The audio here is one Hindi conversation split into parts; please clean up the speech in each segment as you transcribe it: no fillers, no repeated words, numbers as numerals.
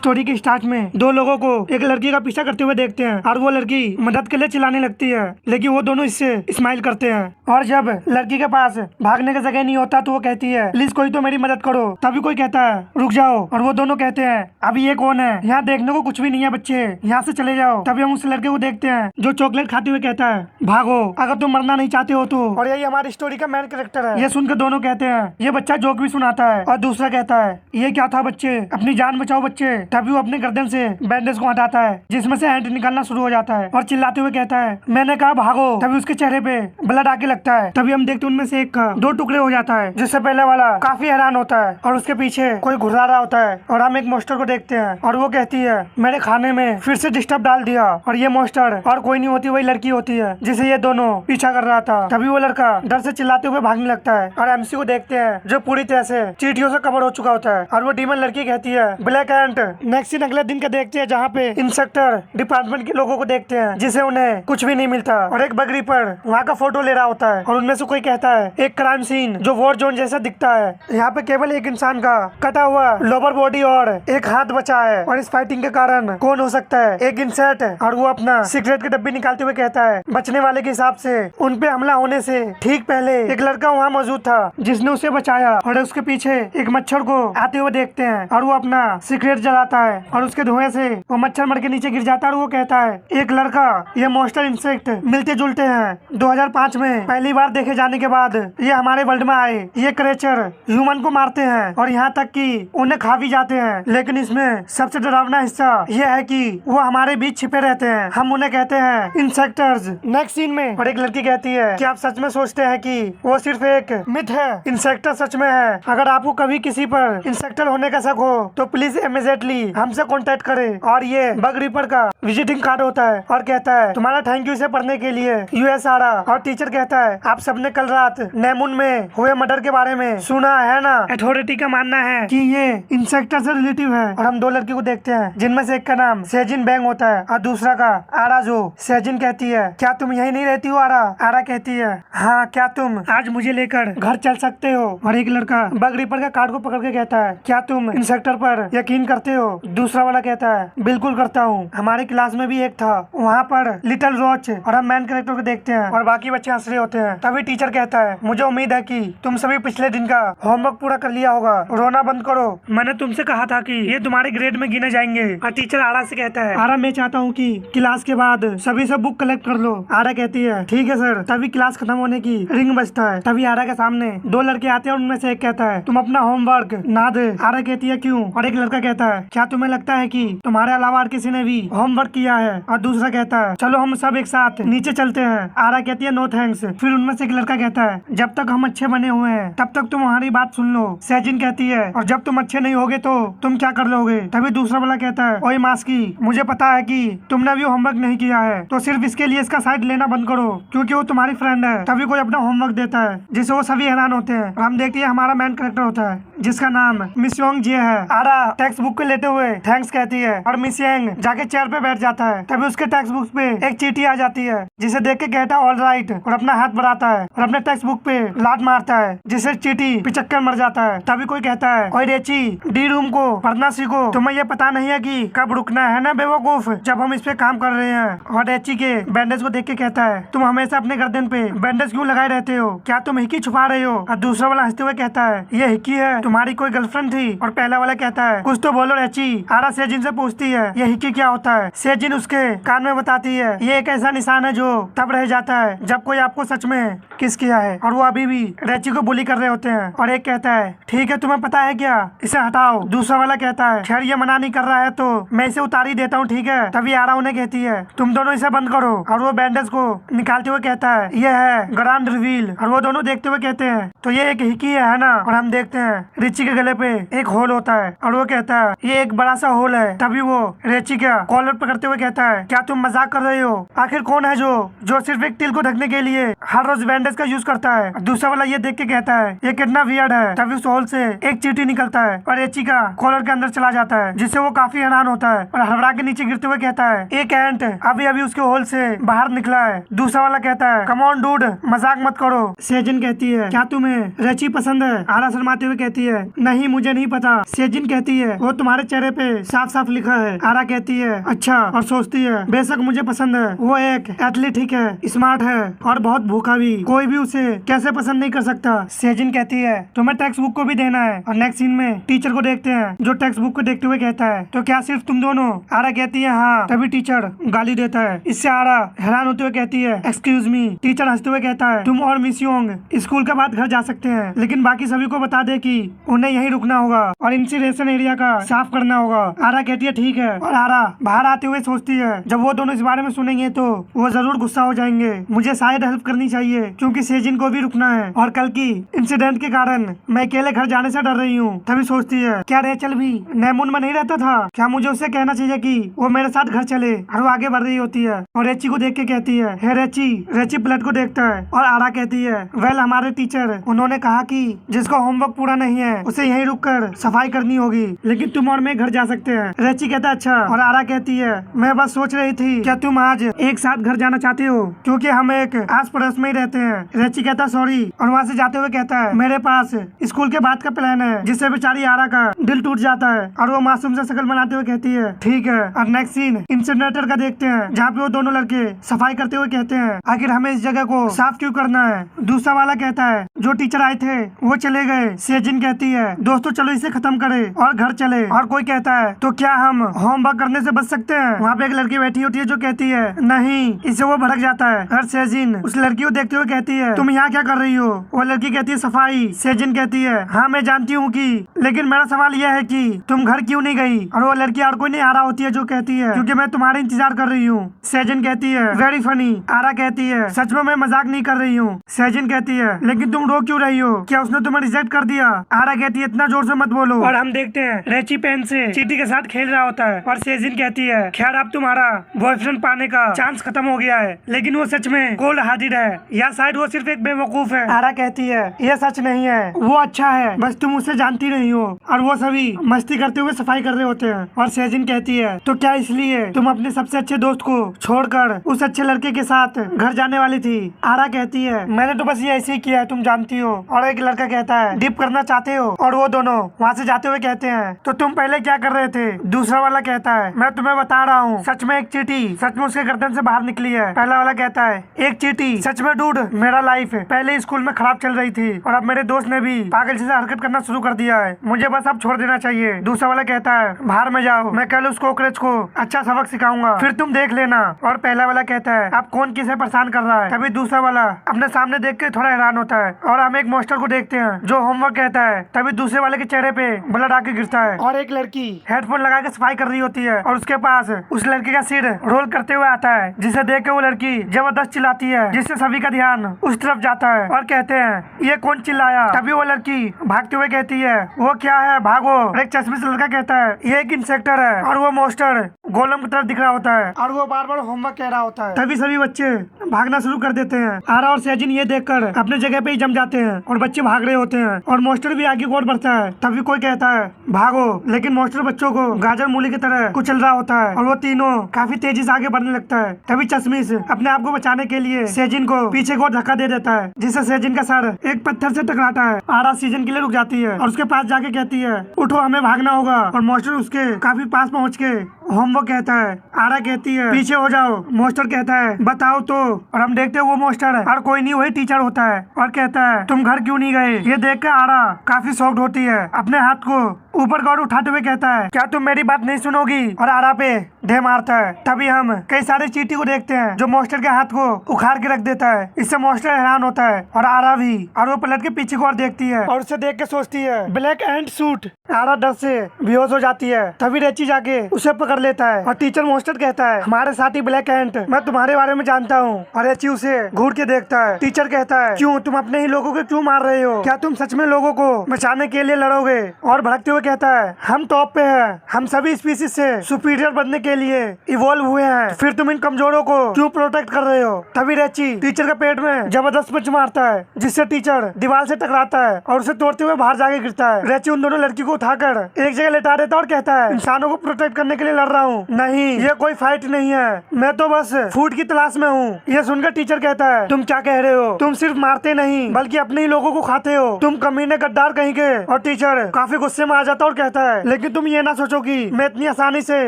स्टोरी के स्टार्ट में दो लोगों को एक लड़की का पीछा करते हुए देखते हैं और वो लड़की मदद के लिए चिल्लाने लगती है, लेकिन वो दोनों इससे स्माइल करते हैं। और जब लड़की के पास भागने का जगह नहीं होता तो वो कहती है प्लीज कोई तो मेरी मदद करो। तभी कोई कहता है रुक जाओ, और वो दोनों कहते हैं अभी ये कौन है, यहाँ देखने को कुछ भी नहीं है बच्चे, यहाँ से चले जाओ। तभी हम उस लड़के को देखते हैं जो चॉकलेट खाते हुए कहता है भागो अगर तुम मरना नहीं चाहते हो तो। और यही हमारी स्टोरी का मेन कैरेक्टर है। ये सुनकर दोनों कहते हैं ये बच्चा जोक भी सुनाता है, और दूसरा कहता है ये क्या था बच्चे, अपनी जान बचाओ बच्चे। तभी वो अपने गर्दन से बैंडेज को हटाता है जिसमें से हैंड निकालना शुरू हो जाता है और चिल्लाते हुए कहता है मैंने कहा भागो। तभी उसके चेहरे पे ब्लड आके लगता है। तभी हम देखते हैं उनमें से एक का दो टुकड़े हो जाता है, जिससे पहले वाला काफी हैरान होता है और उसके पीछे कोई घुर्रा रहा होता है। और हम एक मोस्टर को देखते हैं और वो कहती है मेरे खाने में फिर से डिस्टर्ब डाल दिया। और ये मोस्टर और कोई नहीं होती, वही लड़की होती है जिसे ये दोनों पीछा कर रहा था। तभी वो लड़का डर से चिल्लाते हुए भागने लगता है और एमसी को देखते हैं जो पूरी तरह से चींटियों से कवर हो चुका होता है। और वो डीमन लड़की कहती है ब्लैक एंट। नेक्स्ट सीन अगले दिन का देखते हैं जहाँ पे इंस्पेक्टर डिपार्टमेंट के लोगों को देखते हैं जिसे उन्हें कुछ भी नहीं मिलता और एक बगरी पर वहाँ का फोटो ले रहा होता है। और उनमें से कोई कहता है एक क्राइम सीन जो वॉर जोन जैसा दिखता है, यहाँ पे केवल एक इंसान का कटा हुआ लोअर बॉडी और एक हाथ बचा है। और इस फाइटिंग के कारण कौन हो सकता है, एक इंसेक्ट। और वो अपना सिगरेट की डब्बी निकालते हुए कहता है बचने वाले के हिसाब से उन पे हमला होने से ठीक पहले एक लड़का वहाँ मौजूद था जिसने उसे बचाया। और उसके पीछे एक मच्छर को आते हुए देखते हैं और वो अपना सिगरेट जलाता है और उसके धुएं से वो मच्छर मर के नीचे गिर जाता है। और वो कहता है एक लड़का ये मॉन्स्टर इंसेक्ट मिलते जुलते हैं। 2005 में पहली बार देखे जाने के बाद ये हमारे वर्ल्ड में आए। ये क्रिएचर ह्यूमन को मारते हैं और यहाँ तक कि उन्हें खा भी जाते हैं, लेकिन इसमें सबसे डरावना हिस्सा ये है कि वो हमारे बीच छिपे रहते हैं। हम उन्हें कहते हैं इंसेक्टर्स। नेक्स्ट सीन में और एक लड़की कहती है कि आप सच में सोचते हैं कि वो सिर्फ एक मिथ है, इंसेक्टर सच में है। अगर आपको कभी किसी पर इंसेक्टर होने का शक हो तो प्लीज इमीडिएटली हमसे कांटेक्ट करें। और ये बग रिपर का विजिटिंग कार्ड होता है और कहता है तुम्हारा थैंक यू इसे पढ़ने के लिए यूएस आ रहा। और टीचर कहता है आप सबने कल रात नेमुन में हुए मर्डर के बारे में सुना है ना। अथॉरिटी का मानना है कि ये इंसेक्टर से रिलेटिव है। और हम दो लड़की को देखते हैं जिनमें से एक का नाम सेजिन बैंग होता है और दूसरा का आरा। जो सेजिन कहती है क्या तुम यही नहीं रहती हो आरा। आरा कहती है हाँ क्या तुम आज मुझे लेकर घर चल सकते हो। और एक लड़का बग रिपर का कार्ड को पकड़ के कहता है क्या तुम इंसेक्टर पर यकीन करते हो। दूसरा वाला कहता है बिल्कुल करता हूँ, हमारे क्लास में भी एक था वहाँ पर लिटिल रोच। और हम मैन कैरेक्टर को देखते हैं और बाकी बच्चे हंस रहे होते हैं। तभी टीचर कहता है मुझे उम्मीद है कि तुम सभी पिछले दिन का होमवर्क पूरा कर लिया होगा, रोना बंद करो, मैंने तुमसे कहा था कि ये तुम्हारे ग्रेड में गिने जाएंगे। और टीचर आरा से कहता है आरा मैं चाहता हूँ कि क्लास के बाद सभी सब बुक कलेक्ट कर लो। आरा कहती है ठीक है सर। तभी क्लास खत्म होने की रिंग बजता है। तभी आरा के सामने दो लड़के आते हैं और उनमें से एक कहता है तुम अपना होमवर्क ना दे। आरा कहती है क्यों। और एक लड़का कहता है क्या तुम्हें लगता है कि तुम्हारे अलावा और किसी ने भी होमवर्क किया है। और दूसरा कहता है चलो हम सब एक साथ नीचे चलते हैं। आरा कहती है नो थैंक्स। फिर उनमें से एक लड़का कहता है जब तक हम अच्छे बने हुए हैं तब तक तुम हमारी बात सुन लो। सेजिन कहती है और जब तुम अच्छे नहीं होगे तो तुम क्या कर लोगे। तभी दूसरा वाला कहता है ओए मास्की मुझे पता है कि तुमने अभी होमवर्क नहीं किया है, तो सिर्फ इसके लिए इसका साइड लेना बंद करो क्योंकि वो तुम्हारी फ्रेंड है। तभी कोई अपना होमवर्क देता है जिसे वो सभी हैरान होते हैं। और हम देखते हैं हमारा मैन कैरेक्टर होता है जिसका नाम मिस योंग जे है। आरा टेक्स्ट बुक को लेते हुए थैंक्स कहती है और मिस योंग जाके चेयर पे बैठ जाता है। तभी उसके टेक्स्ट बुक पे एक चींटी आ जाती है जिसे देख के कहता है ऑल राइट और अपना हाथ बढ़ाता है और अपने टेक्स्ट बुक पे लात मारता है जिससे चींटी पिचक्कर मर जाता है। तभी कोई कहता है ओए रेची डी रूम को पढ़ना सीखो, तुम्हें ये पता नहीं है कि कब रुकना है ना बेवकूफ, जब हम इस पे काम कर रहे हैं। और रेची के बैंडेज को देख के कहता है तुम हमेशा अपने गर्दन पे बैंडेज क्यों लगाए रहते हो, क्या तुम हिक्की छुपा रहे हो। और दूसरा वाला हंसते हुए कहता है ये हिक्की है, तुम्हारी कोई गर्लफ्रेंड थी। और पहला वाला कहता है कुछ तो बोलो रेची। आरा सेजिन से पूछती है ये हिक्की क्या होता है। सेजिन उसके कान में बताती है ये एक ऐसा निशान है जो तब रह जाता है जब कोई आपको सच में किस किया है। और वो अभी भी रेची को बुली कर रहे होते हैं। और एक कहता है ठीक है तुम्हें पता है क्या, इसे हटाओ। दूसरा वाला कहता है खैर ये मना नहीं कर रहा है तो मैं इसे उतार ही देता हूँ ठीक है। तभी आरा उन्हें कहती है तुम दोनों इसे बंद करो। और वो बैंडेज को निकालते हुए कहता है ये है ग्रैंड रिवील। और वो दोनों देखते हुए कहते हैं तो ये एक हिक्की है ना। और हम देखते हैं रिची के गले पे एक होल होता है और वो कहता है ये एक बड़ा सा होल है। तभी वो रिची का कॉलर पकड़ते हुए कहता है क्या तुम मजाक कर रहे हो, आखिर कौन है जो सिर्फ एक तिल को ढकने के लिए हर रोज बैंडेज का यूज करता है। दूसरा वाला ये देख के कहता है ये कितना वियर्ड है। तभी उस होल से एक चींटी निकलता है और रेची का कॉलर के अंदर चला जाता है जिससे वो काफी हैरान होता है और हड़बड़ा के नीचे गिरते हुए कहता है एक एंट अभी अभी उसके होल से बाहर निकला है। दूसरा वाला कहता है कम ऑन डूड मजाक मत करो। सेजिन कहती है क्या तुम्हें रेची पसंद है। आरा शर्माते हुए कहती है नहीं मुझे नहीं पता। सेजिन कहती है वो तुम्हारे चेहरे पे साफ साफ लिखा है। आरा कहती है अच्छा और सोचती है बेशक मुझे पसंद है, वो एक एथलीटिक है, स्मार्ट है और बहुत भूखा भी, कोई भी उसे कैसे पसंद नहीं कर सकता। सेजिन कहती है तुम्हें टेक्स्ट बुक को भी देना है। और नेक्स्ट सीन में टीचर को देखते हैं जो टेक्स्ट बुक को देखते हुए कहता है तो क्या सिर्फ तुम दोनों? आरा कहती है हाँ। तभी टीचर गाली देता है। इससे आरा हैरान होते हुए कहती है एक्सक्यूज मी। टीचर हंसते हुए कहता है तुम और मिस योंग स्कूल के बाद घर जा सकते हैं, लेकिन बाकी सभी को बता दे कि उन्हें यहीं रुकना होगा और इंसिनरेशन एरिया का साफ करना होगा। आरा कहती है ठीक है। और आरा बाहर आते हुए सोचती है जब वो दोनों इस बारे में सुनेंगे तो वो जरूर गुस्सा हो जाएंगे, मुझे शायद हेल्प करनी चाहिए क्योंकि सेजिन को भी रुकना है और कल की इंसिडेंट के कारण मैं अकेले घर जाने से डर रही हूँ। तभी सोचती है क्या रेचल भी नेमून में नहीं रहता था, क्या मुझे उससे कहना चाहिए कि वो मेरे साथ घर चले। और वो आगे बढ़ रही होती है और रेची को देख के कहती है हे रेची। रेची प्लेट को देखता है और आरा कहती है वेल हमारे टीचर उन्होंने कहा कि जिसको होमवर्क पूरा नहीं है उसे यहीं रुककर सफाई करनी होगी, लेकिन तुम और मैं घर जा सकते हैं। रेची कहता है अच्छा। और आरा कहती है मैं बस सोच रही थी क्या तुम आज एक साथ घर जाना चाहते हो क्योंकि हम एक आस पड़ोस में ही रहते हैं। रेची कहता सॉरी और वहाँ से जाते हुए कहता है मेरे पास स्कूल के बाद का प्लान है, जिससे बेचारी आरा का दिल टूट जाता है और वो मासूम से शकल बनाते हुए कहती है ठीक है। और नेक्स्ट सीन इंसिनरेटर का देखते हैं जहाँ पे वो दोनों लड़के सफाई करते हुए कहते हैं आखिर हमें इस जगह को साफ क्यों करना है। दूसरा वाला कहता है जो टीचर आए थे वो चले गए। सेजिन कहती है दोस्तों चलो इसे खत्म करे और घर चले। और कोई कहता है तो क्या हम होमवर्क करने से बच सकते हैं। वहाँ पे एक लड़की बैठी होती है जो कहती है नहीं, इससे वो भड़क जाता है। और सेजिन उस लड़की को देखते हुए कहती है तुम यहाँ क्या कर रही हो। वो लड़की कहती है सफाई। सेजिन कहती है हाँ मैं जानती हूँ कि, लेकिन मेरा सवाल यह है कि तुम घर क्यों नहीं गई। और वो लड़की और कोई नहीं आरा होती है जो कहती है क्योंकि मैं तुम्हारा इंतजार कर रही हूँ। सेजिन कहती है वेरी फनी। आरा कहती है सच में मैं मजाक नहीं कर रही हूँ। सेजिन कहती है लेकिन तुम रो क्यों रही हो, क्या उसने तुम्हें रिजेक्ट कर दिया। आरा कहती है इतना जोर से मत बोलो। और हम देखते हैं रेची पेन से चीटी के साथ खेल रहा होता है और सेजिन कहती है खैर अब तुम्हारा बॉयफ्रेंड पाने का चांस खत्म हो गया है, लेकिन वो सच में कोल्ड हार्टेड है या शायद वो सिर्फ एक बेवकूफ है। आरा कहती है ये सच नहीं है, वो अच्छा है, बस तुम उसे जानती नहीं हो। और वो सभी मस्ती करते हुए सफाई कर रहे होते हैं। और सेजिन कहती है तो क्या इसलिए तुम अपने सबसे अच्छे दोस्त को छोड़कर उस अच्छे लड़के के साथ घर जाने वाली थी। आरा कहती है मैंने तो बस ये ऐसे ही किया है, तुम जानती हो। और एक लड़का कहता है डिप करना चाहते हो। और वो दोनों वहाँ से जाते हुए कहते हैं तो तुम पहले क्या कर रहे थे। दूसरा वाला कहता है मैं तुम्हें बता रहा हूँ सच में एक चींटी सच में उसके गर्दन से बाहर निकली है। पहला वाला कहता है एक चींटी सच में डूड मेरा लाइफ पहले स्कूल में खराब चल रही थी और अब मेरे दोस्त ने भी पागल जैसा हरकत करना शुरू कर दिया है, मुझे बस अब छोड़ देना चाहिए। दूसरा वाला कहता है बाहर में जाओ, मैं कल उस कॉकरोच को अच्छा सबक सिखाऊंगा फिर तुम देख लेना। और पहला वाला कहता है अब कौन किसे परेशान कर रहा है। तभी दूसरा वाला अपने सामने देख के थोड़ा हैरान होता है और हम एक मास्टर को देखते हैं जो होमवर्क कहता है। तभी दूसरे वाले के चेहरे पे ब्लड आके गिरता है और एक लड़की हेडफोन लगा के सफाई कर रही होती है और उसके पास उस लड़के का सिर रोल करते हुए आता है, जिसे देख के वो लड़की जबरदस्त चिल्लाती है जिससे सभी का ध्यान उस तरफ जाता है और कहते हैं ये कौन चिल्लाया। तभी वो लड़की भागते हुए कहती है वो क्या है भागो। और एक चश्मे से लड़का कहता है ये एक इंसेक्टर है और वो मास्टर गोलम की तरफ दिख रहा होता है और वो बार बार होमवर्क कह रहा होता है। तभी सभी बच्चे भागना शुरू कर देते हैं। आरा और सेजिन ये देखकर अपने जगह पे ही जम जाते हैं और बच्चे भाग रहे होते हैं और मास्टर भी आगे की ओर बढ़ता है। तभी कोई कहता है भागो, लेकिन मास्टर बच्चों को गाजर मूली की तरह कुचल रहा होता है और वो तीनों काफी तेजी से आगे बढ़ने लगता है। तभी चश्मिश अपने आप को बचाने के लिए सेजिन को पीछे को धक्का दे देता है जिससे सेजिन का सर एक पत्थर से टकराता है। आरा सेजिन के लिए रुक जाती है और उसके पास जाके कहती है उठो हमें भागना होगा। और मास्टर उसके काफी पास पहुँच के होमवर्क कहता है। आरा कहती है पीछे हो जाओ। मास्टर कहता है बताओ तो। और हम देखते हैं वो मास्टर और कोई नहीं वही टीचर होता है और कहता है तुम घर क्यों नहीं गए। ये देख कर आरा काफी शॉक्ड होती है, अपने हाथ को ऊपर गौर उठाते हुए कहता है क्या तुम मेरी बात नहीं सुनोगी। और आरा पे ढे मारता है। तभी हम कई सारे चींटी को देखते हैं जो मास्टर के हाथ को उखाड़ के रख देता है। इससे मास्टर हैरान होता है और आरा भी। और वो पलट के पीछे को और देखती है और उसे देख के सोचती है ब्लैक एंड सूट। आरा डर से बेहोश हो जाती है। तभी रेची जाके उसे पकड़ लेता है और टीचर मास्टर कहता है हमारे साथी ब्लैक एंट, मैं तुम्हारे बारे में जानता हूँ। और रेची उसे घूर के देखता है। टीचर कहता है क्यों, तुम अपने ही लोगों को क्यों मार रहे हो, क्या तुम सच में लोगों को बचाने के लिए लड़ोगे। और भड़कते हुए कहता है हम टॉप पे हैं, हम सभी स्पीसीज से सुपीरियर बनने के लिए इवॉल्व हुए हैं, फिर तुम इन कमजोरों को क्यों प्रोटेक्ट कर रहे हो। तभी रेची टीचर के पेट में जबरदस्त पंच मारता है जिससे टीचर दीवार से टकराता है और उसे तोड़ते हुए बाहर जाके गिरता है। रेची उन दोनों लड़की को उठाकर एक जगह लेटा देता है और कहता है इंसानों को प्रोटेक्ट करने के लिए कर रहा हूँ। नहीं, ये कोई फाइट नहीं है, मैं तो बस फूड की तलाश में हूँ। ये सुनकर टीचर कहता है, तुम क्या कह रहे हो? तुम सिर्फ मारते नहीं बल्कि अपने ही लोगों को खाते हो, तुम कमीने गद्दार कहीं के। और टीचर काफी गुस्से में आ जाता और कहता है, लेकिन तुम ये ना सोचो कि मैं इतनी आसानी से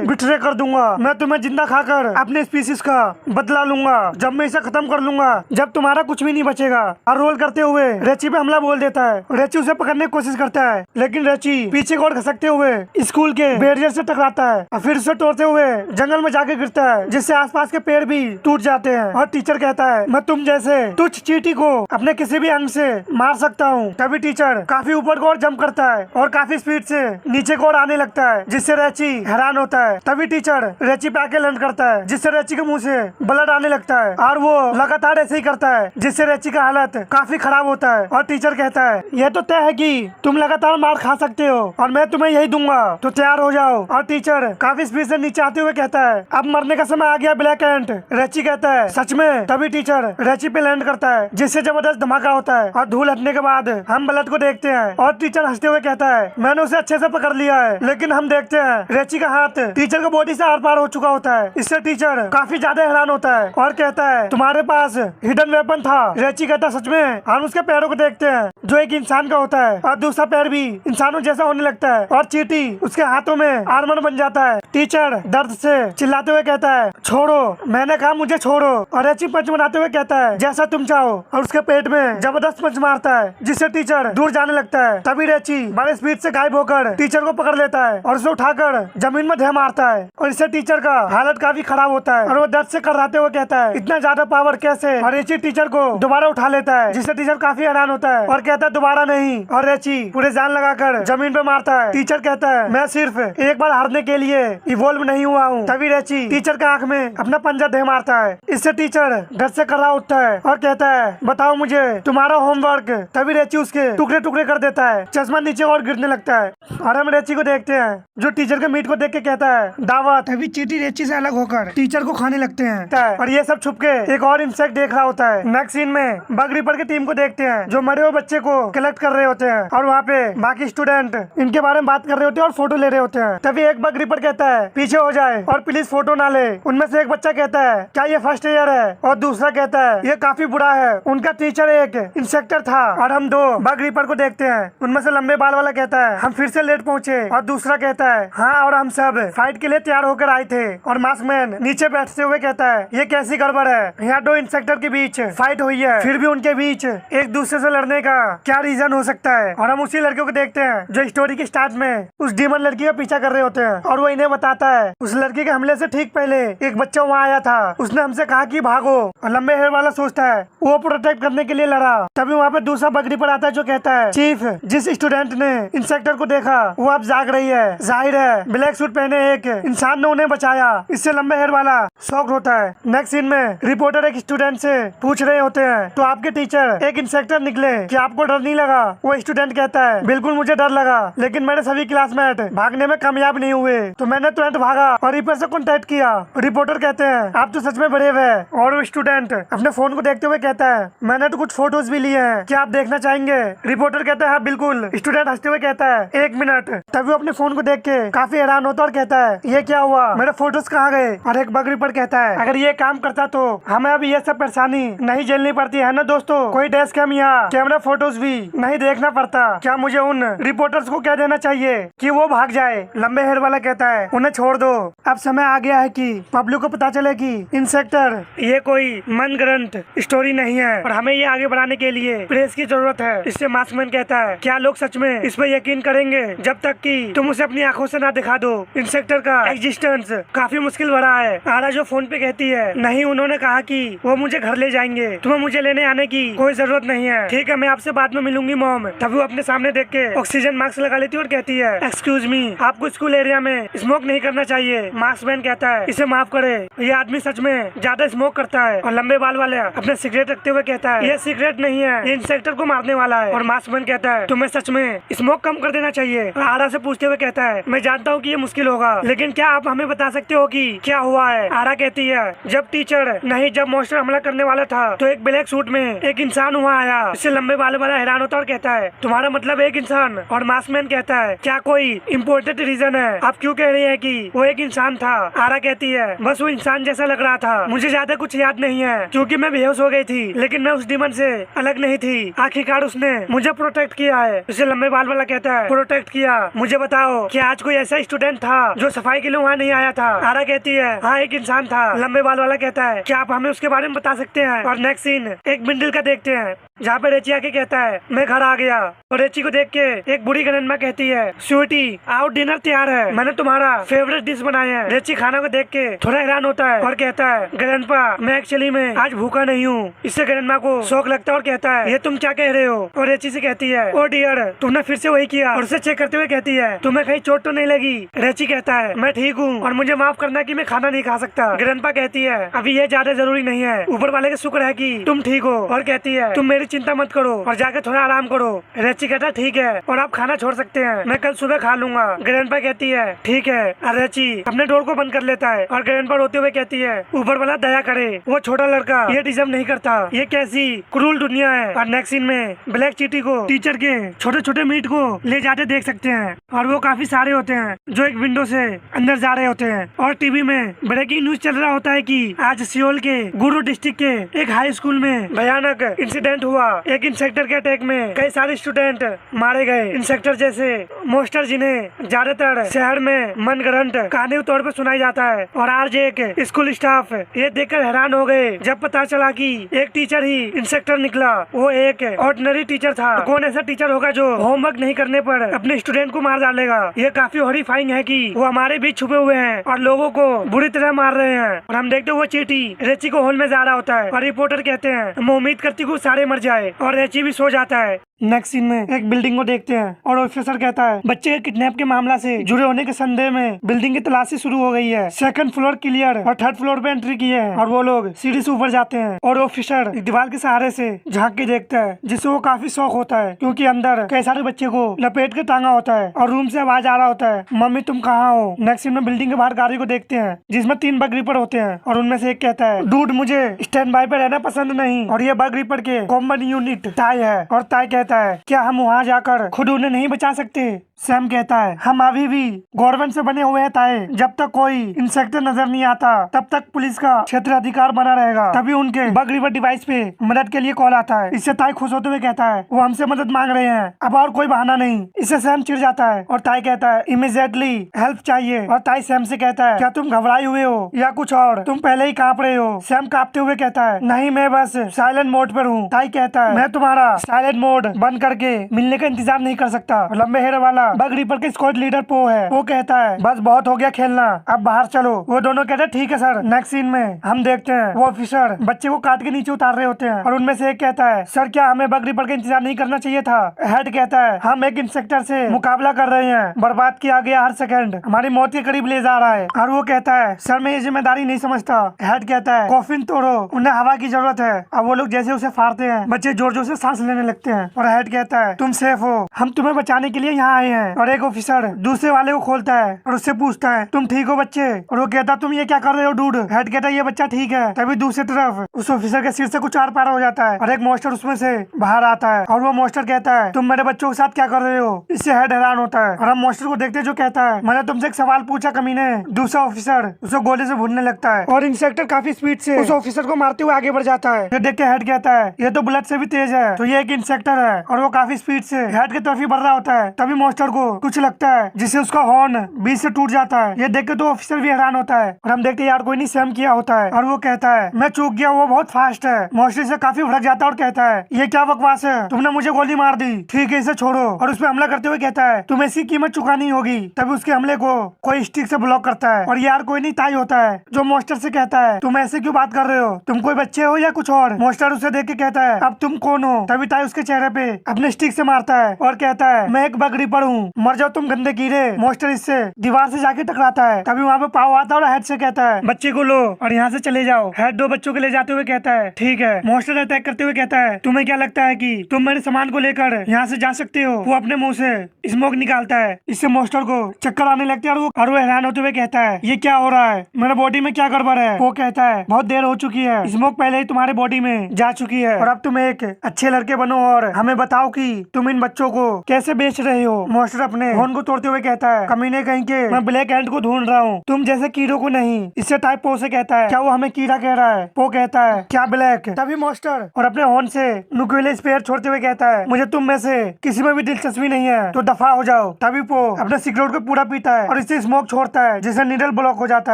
बिट्रे कर दूंगा। मैं तुम्हें जिंदा खाकर अपने स्पीसीज का बदला लूंगा, जब मैं इसे खत्म कर लूंगा, जब तुम्हारा कुछ भी नहीं बचेगा। और रोल करते हुए रेची पे हमला बोल देता है। रेची उसे पकड़ने की कोशिश करता है, लेकिन रेची पीछे को खसकते हुए स्कूल के बैरियर से टकराता है और फिर उसे तोड़ते हुए जंगल में जाके गिरता है, जिससे आसपास के पेड़ भी टूट जाते हैं। और टीचर कहता है, मैं तुम जैसे तुच्छ चींटी को अपने किसी भी अंग से मार सकता हूँ। तभी टीचर काफी ऊपर को और जंप करता है और काफी स्पीड से नीचे को और आने लगता है, जिससे रेची हैरान होता है। तभी टीचर रेची पे आके लैंड करता है, जिससे रेची के मुंह से ब्लड आने लगता है और वो लगातार ऐसे ही करता है, जिससे रेची का हालत काफी खराब होता है। और टीचर कहता है, यह तो तय है कि तुम लगातार मार खा सकते हो और मैं तुम्हें यही दूंगा, तो तैयार हो जाओ। और टीचर काफी स्पीड से नीचे आते हुए कहता है, अब मरने का समय आ गया ब्लैक एंट। रेची कहता है, सच में? तभी टीचर रेची पे लैंड करता है, जिससे जबरदस्त धमाका होता है और धूल हटने के बाद हम ब्लड को देखते हैं। और टीचर हंसते हुए कहता है, मैंने उसे अच्छे से पकड़ लिया है। लेकिन हम देखते हैं रेची का हाथ टीचर के बॉडी से आर पार हो चुका होता है। इससे टीचर काफी ज्यादा हैरान होता है और कहता है, तुम्हारे पास हिडन वेपन था। रेची कहता, सच में? हम उसके पैरों को देखते हैं, जो एक इंसान का होता है और दूसरा पैर भी इंसानों जैसा होने लगता है और चींटी उसके हाथों में आर्मर बन जाता है। टीचर दर्द से चिल्लाते हुए कहता है, छोड़ो, मैंने कहा मुझे छोड़ो। और रेची पंच बनाते हुए कहता है, जैसा तुम चाहो। और उसके पेट में जबरदस्त पंच मारता है, जिससे टीचर दूर जाने लगता है। तभी रेची बड़े स्पीड से गायब होकर टीचर को पकड़ लेता है और उसे उठाकर जमीन में ढह मारता है। और इससे टीचर का हालत काफी खराब होता है और वो दर्द से कराते हुए कहता है, इतना ज्यादा पावर कैसे? और रेची टीचर को दोबारा उठा लेता है, जिससे टीचर काफी हैरान होता है और कहता है, दोबारा नहीं। और रेची पूरे जान लगाकर जमीन पे मारता है। टीचर कहता है, मैं सिर्फ एक बार हारने के लिए इवॉल्व नहीं हुआ हूँ। तभी रेची टीचर के आंख में अपना पंजा ढह मारता है। इससे टीचर डर से कर्रा उठता है और कहता है, बताओ मुझे तुम्हारा होमवर्क। तभी रेची उसके टुकड़े टुकड़े कर देता है, चश्मा नीचे और गिरने लगता है। और हम रेची को देखते हैं, जो टीचर के मीट को देख के कहता है, दावत। तभी चींटी रेची से अलग होकर टीचर को खाने लगते हैं और ये सब छुप के एक और इंसेक्ट देख रहा होता है। नेक्स्ट सीन में बग रिपर की टीम को देखते हैं, जो मरे हुए बच्चे को कलेक्ट कर रहे होते हैं और वहाँ पे बाकी स्टूडेंट इनके बारे में बात कर रहे होते हैं और फोटो ले रहे होते हैं। तभी एक बग रिपर कहता है, पीछे हो जाए और प्लीज फोटो ना ले। उनमें से एक बच्चा कहता है, क्या ये फर्स्ट ईयर है? और दूसरा कहता है, ये काफी बुरा है। उनका टीचर एक इंसेक्टर था। और हम दो बग रिपर को देखते हैं, उनमें से लंबे बाल वाला कहता है, हम फिर से लेट पहुँचे। और दूसरा कहता है, हाँ, और हम सब फाइट के लिए तैयार होकर आए थे। और मास्कमैन नीचे बैठते हुए कहता है, ये कैसी गड़बड़ है? यहाँ दो इंसेक्टर के बीच फाइट हुई है, फिर भी उनके बीच एक दूसरे से लड़ने का क्या रीजन हो सकता है? और हम उसी लड़के को देखते हैं, जो स्टोरी के स्टार्ट में उस डीमन लड़की का पीछा कर रहे होते हैं। और वो इन्हें बताता है, उस लड़की के हमले से ठीक पहले एक बच्चा वहाँ आया था, उसने हमसे कहा कि भागो। और लंबे हेयर वाला सोचता है वो प्रोटेक्ट करने के लिए लड़ा। तभी वहाँ पे दूसरा बग रिपर आता है, जो कहता है, चीफ, जिस स्टूडेंट ने इंसेक्टर को देखा वो अब जाग रही है। जाहिर है ब्लैक सूट पहने एक इंसान ने उन्हें बचाया। इससे लंबे हेयर वाला शॉक्ड होता है। नेक्स्ट सीन में रिपोर्टर एक स्टूडेंट से पूछ रहे होते हैं, तो आपके टीचर एक इंसेक्टर निकले, क्या आपको डर नहीं लगा? वो स्टूडेंट कहता है, बिल्कुल मुझे डर लगा, लेकिन मेरे सभी क्लासमेट भागने में कामयाब नहीं हुए, तो मैंने तुरंत भागा और रिपर से कॉन्टेक्ट किया। रिपोर्टर कहते हैं, आप तो सच में ब्रेव है। और वो स्टूडेंट अपने फोन को देखते हुए कहता है, मैंने तो कुछ फोटोज भी लिए हैं, क्या आप देखना चाहेंगे? रिपोर्टर कहता है, हाँ बिल्कुल। स्टूडेंट हंसते हुए कहता है, एक मिनट। तभी वो अपने फोन को देख के काफी हैरान होता और कहता है, ये क्या हुआ? मेरे फोटोज कहाँ गए? और एक बग रिपर कहता है, अगर ये काम करता तो हमें अभी ये सब परेशानी नहीं झेलनी पड़ती है ना दोस्तों। कोई डेस्क कैम या कैमरा फोटोज भी नहीं देखना पड़ता। क्या मुझे उन रिपोर्टर्स को कह देना चाहिए कि वो भाग जाए? लंबे हेयर वाला कहता है, उन्हें छोड़ दो, अब समय आ गया है कि पब्लिक को पता चले कि इंसेक्टर ये कोई मनगढ़ंत स्टोरी नहीं है और हमें ये आगे बढ़ाने के लिए प्रेस की जरूरत है। इससे मास्कमैन कहता है, क्या लोग सच में इस पर यकीन करेंगे जब तक कि तुम उसे अपनी आंखों से ना दिखा दो? इंसेक्टर का एग्जिस्टेंस काफी मुश्किल भरा है। आरा जो फोन पे कहती है, नहीं, उन्होंने कहा कि वो मुझे घर ले जाएंगे, तुम्हें मुझे लेने आने की कोई जरूरत नहीं है। ठीक है, मैं आपसे बाद में मिलूंगी मॉम। तभी वो अपने सामने देख के ऑक्सीजन मास्क लगा लेती है और कहती है, एक्सक्यूज मी, आपको स्कूल एरिया में स्मोक नहीं करना चाहिए। मास्कमैन कहता है, इसे माफ करे, ये आदमी सच में ज्यादा स्मोक करता है। और लंबे बाल वाले अपने सिगरेट रखते हुए कहता है, ये सिगरेट नहीं है, ये इंसेक्टर को मारने वाला है। और मास्कमैन कहता है, तुम्हें सच में स्मोक कम कर देना चाहिए। और आरा से पूछते हुए कहता है, मैं जानता हूँ कि ये मुश्किल होगा, लेकिन क्या आप हमें बता सकते हो कि क्या हुआ है? आरा कहती है, जब टीचर नहीं, जब मॉन्स्टर हमला करने वाला था तो एक ब्लैक सूट में एक इंसान वहाँ आया। इससे लंबे बाल वाला हैरान होता और कहता है, तुम्हारा मतलब एक इंसान? और मास्कमैन कहता है, क्या कोई इम्पोर्टेंट रीजन है? आप क्यों कह रहे हैं कि वो एक इंसान था। आरा कहती है बस वो इंसान जैसा लग रहा था, मुझे ज्यादा कुछ याद नहीं है क्योंकि मैं बेहोश हो गई थी, लेकिन मैं उस डीमन से अलग नहीं थी। आखिरकार उसने मुझे प्रोटेक्ट किया है। उसे लंबे बाल वाला कहता है प्रोटेक्ट किया, मुझे बताओ कि आज कोई ऐसा स्टूडेंट था जो सफाई के लिए वहाँ नहीं आया था। आरा कहती है हाँ एक इंसान था। लंबे बाल वाला कहता है क्या आप हमें उसके बारे में बता सकते हैं। और नेक्स्ट सीन एक बिंडल का देखते हैं जहाँ पे रेची आके कहता है मैं घर आ गया। और रेची को देख के एक बूढ़ी ग्रैंडमा कहती है स्वीटी आओ डिनर तैयार है, मैंने तुम्हारा फेवरेट डिश बनाया है। रेची खाना को देख के थोड़ा हैरान होता है और कहता है ग्रैंडपा मैं एक्चुअली में आज भूखा नहीं हूँ। इससे ग्रैंडमा को शौक लगता है और कहता है ये तुम क्या कह रहे हो। और रेची से कहती है ओ डियर तुमने फिर से वही किया। और उसे चेक करते हुए कहती है तुम्हें कहीं चोट तो नहीं लगी। रेची कहता है मैं ठीक हूँ और मुझे माफ करना कि मैं खाना नहीं खा सकता। ग्रैंडपा कहती है अभी ये ज्यादा जरूरी नहीं है, ऊपर वाले का शुक्र है कि तुम ठीक हो। और कहती है तुम मेरी चिंता मत करो और जाकर थोड़ा आराम करो। रेची कहता ठीक है और आप खाना छोड़ सकते हैं, मैं कल सुबह खा लूंगा। ग्रैंडपा कहती है ठीक है। और रेची अपने डोर को बंद कर लेता है और ग्रैंडपा रोते हुए कहती है ऊपर वाला दया करे, वो छोटा लड़का ये डिजर्व नहीं करता, ये कैसी क्रूल दुनिया है। और नेक्स्ट सीन में ब्लैक चीटी को टीचर के छोटे छोटे मीट को ले जाते देख सकते हैं और वो काफी सारे होते हैं जो एक विंडो से अंदर जा रहे होते हैं। और टीवी में ब्रेकिंग न्यूज चल रहा होता है कि आज सियोल के गुरु डिस्ट्रिक्ट के एक हाई स्कूल में भयानक इंसिडेंट हुआ। एक इंसेक्टर के अटैक में कई सारे स्टूडेंट मारे गए। इंसेक्टर जैसे मोस्टर जिन्हें ज्यादातर शहर में मनगढ़ंत कहानी के तौर पर सुनाई जाता है। और आज एक स्कूल स्टाफ ये देखकर हैरान हो गए जब पता चला कि एक टीचर ही इंसेक्टर निकला। वो एक ऑर्डिनरी टीचर था। कौन ऐसा टीचर होगा जो होमवर्क नहीं करने पर अपने स्टूडेंट को मार डालेगा। ये काफी हॉरिफाइंग है कि वो हमारे बीच छुपे हुए हैं और लोगों को बुरी तरह मार रहे हैं। और हम देखते वो चीटी रेची को हॉल में जा रहा होता है और रिपोर्टर कहते हैं मैं उम्मीद करती हूँ सारे मर जाए। और रेची भी सो जाता है। नेक्स्ट सीन में एक बिल्डिंग को देखते हैं और ऑफिसर कहता है बच्चे के किडनैप के मामला से जुड़े होने के संदेह में बिल्डिंग की तलाशी शुरू हो गई है। सेकंड फ्लोर क्लियर और थर्ड फ्लोर पे एंट्री की है और वो लोग सीढ़ी से ऊपर जाते हैं और ऑफिसर दीवार के सहारे से झांक के देखता है जिससे वो काफी शौक होता है क्योंकि अंदर कई सारे बच्चे को लपेट के टांगा होता है और रूम से आवाज आ रहा होता है मम्मी तुम कहाँ हो। नेक्स्ट सीन में बिल्डिंग के बाहर गाड़ी को देखते हैं जिसमें 3 बग रीपर होते हैं और उनमें से एक कहता है डूड मुझे स्टैंड बाय पे रहना पसंद नहीं और ये बग रीपर के कॉमन यूनिट ताई है। और ताई कहता है क्या हम वहाँ जाकर खुद उन्हें नहीं बचा सकते। सैम कहता है हम अभी भी गवर्नमेंट से बने हुए हैं ताए, जब तक कोई इंसेक्टर नजर नहीं आता तब तक पुलिस का क्षेत्र अधिकार बना रहेगा। तभी उनके बग रिवर डिवाइस पे मदद के लिए कॉल आता है। इससे ताई खुश होते हुए कहता है वो हमसे मदद मांग रहे हैं, अब और कोई बहाना नहीं। इससे सैम चिढ़ जाता है और ताई कहता है इमीडिएटली हेल्प चाहिए। और ताई सैम से कहता है क्या तुम घबराए हुए हो या कुछ और, तुम पहले ही कांप रहे हो। सैम कांपते हुए कहता है नहीं मैं बस साइलेंट मोड पर हूँ। ताई कहता है मैं तुम्हारा साइलेंट मोड बंद करके मिलने का इंतजार नहीं कर सकता। लंबे हेयर वाला बग रीपर के स्क्वाड लीडर पो है, वो कहता है बस बहुत हो गया खेलना, अब बाहर चलो। वो दोनों कहते हैं ठीक है सर। नेक्स्ट सीन में हम देखते हैं वो ऑफिसर बच्चे को काट के नीचे उतार रहे होते हैं और उनमें से एक कहता है सर क्या हमें बग रीपर का इंतजार नहीं करना चाहिए था। हेड कहता है हम एक इंसेक्टर से मुकाबला कर रहे हैं, बर्बाद किया गया हर सेकंड हमारी मौत के करीब ले जा रहा है। और वो कहता है सर मैं ये जिम्मेदारी नहीं समझता। हेड कहता है कॉफिन तोड़ो, उन्हें हवा की जरूरत है। अब वो लोग जैसे उसे फाड़ते हैं बच्चे जोर जोर से सांस लेने लगते हैं। और हेड कहता है तुम सेफ हो, हम तुम्हें बचाने के लिए यहाँ आए हैं। और एक ऑफिसर दूसरे वाले को खोलता है और उससे पूछता है तुम ठीक हो बच्चे। और वो कहता तुम ये क्या कर रहे हो डूड। हेड कहता है ये बच्चा ठीक है। तभी दूसरी तरफ उस ऑफिसर के सिर से कुछ आर पार हो जाता है और एक मास्टर उसमें से बाहर आता है और वो मास्टर कहता है तुम मेरे बच्चों के साथ क्या कर रहे हो। इससे हेड हैरान होता है और हम मास्टर को देखते जो कहता है मैंने तुमसे एक सवाल पूछा कमीने। दूसरा ऑफिसर उसे गोली से भूनने लगता है और इंस्पेक्टर काफी स्पीड से उस ऑफिसर को मारते हुए आगे बढ़ जाता है। ये देख के हेड कहता है ये तो बुलेट से भी तेज है, तो ये एक इंस्पेक्टर है। और वो काफी स्पीड से हेड की तरफ ही बढ़ रहा होता है। तभी मास्टर को कुछ लगता है जिससे उसका हॉर्न बीच से टूट जाता है। ये देख के तो ऑफिसर भी हैरान होता है और हम देखते हैं यार कोई नहीं सैम किया होता है। और वो कहता है मैं चूक गया, वो बहुत फास्ट है। मास्टर से काफी भड़क जाता है और कहता है ये क्या बकवास है, तुमने मुझे गोली मार दी, ठीक है इसे छोड़ो। और उस पर हमला करते हुए कहता है तुम्हें इसकी कीमत चुकानी होगी। तभी उसके हमले को कोई स्टिक से ब्लॉक करता है और यार कोई नहीं ताई होता है जो मास्टर से कहता है तुम ऐसे क्यों बात कर रहे हो, तुम कोई बच्चे हो या कुछ और। मास्टर उसे देख के कहता है अब तुम कौन हो। तभी ताई उसके चेहरे पे अपने स्टिक से मारता है और कहता है मैं एक बग रीपर हूँ, मर जाओ तुम गंदे कीड़े। मास्टर इससे दीवार से जाके टकराता है। तभी वहाँ पे पाव आता है और हेड से कहता है बच्चे को लो और यहाँ से चले जाओ। हेड 2 बच्चों को ले जाते हुए कहता है ठीक है। मास्टर अटैक करते हुए कहता है तुम्हें क्या लगता है कि तुम मेरे सामान को लेकर यहाँ से जा सकते हो। वो अपने मुंह से स्मोक निकालता है, इससे मास्टर को चक्कर आने लगते हैं और वो हैरान होते हुए कहता है ये क्या हो रहा है, मेरे बॉडी में क्या गड़बड़ है। वो कहता है बहुत देर हो चुकी है, स्मोक पहले ही तुम्हारे बॉडी में जा चुकी है और अब तुम एक अच्छे लड़के बनो और हमें हमें बताओ कि तुम इन बच्चों को कैसे बेच रहे हो। मास्टर अपने फोन को तोड़ते हुए कहता है, कमीने कहीं के, मैं ब्लैक एंट को ढूंढ रहा हूँ, तुम जैसे कीड़ों को नहीं। इससे टाइप पो से कहता है, क्या वो हमें कीड़ा कह रहा है? पो कहता है, क्या ब्लैक? तभी मास्टर और अपने हॉर्न से नुकीले स्पेयर छोड़ते हुए कहता है, मुझे तुम में से किसी में भी दिलचस्पी नहीं है, तो दफा हो जाओ। तभी पो अपने सिगरेट को पूरा पीता है और इससे स्मोक छोड़ता है, जिससे नीडल ब्लॉक हो जाता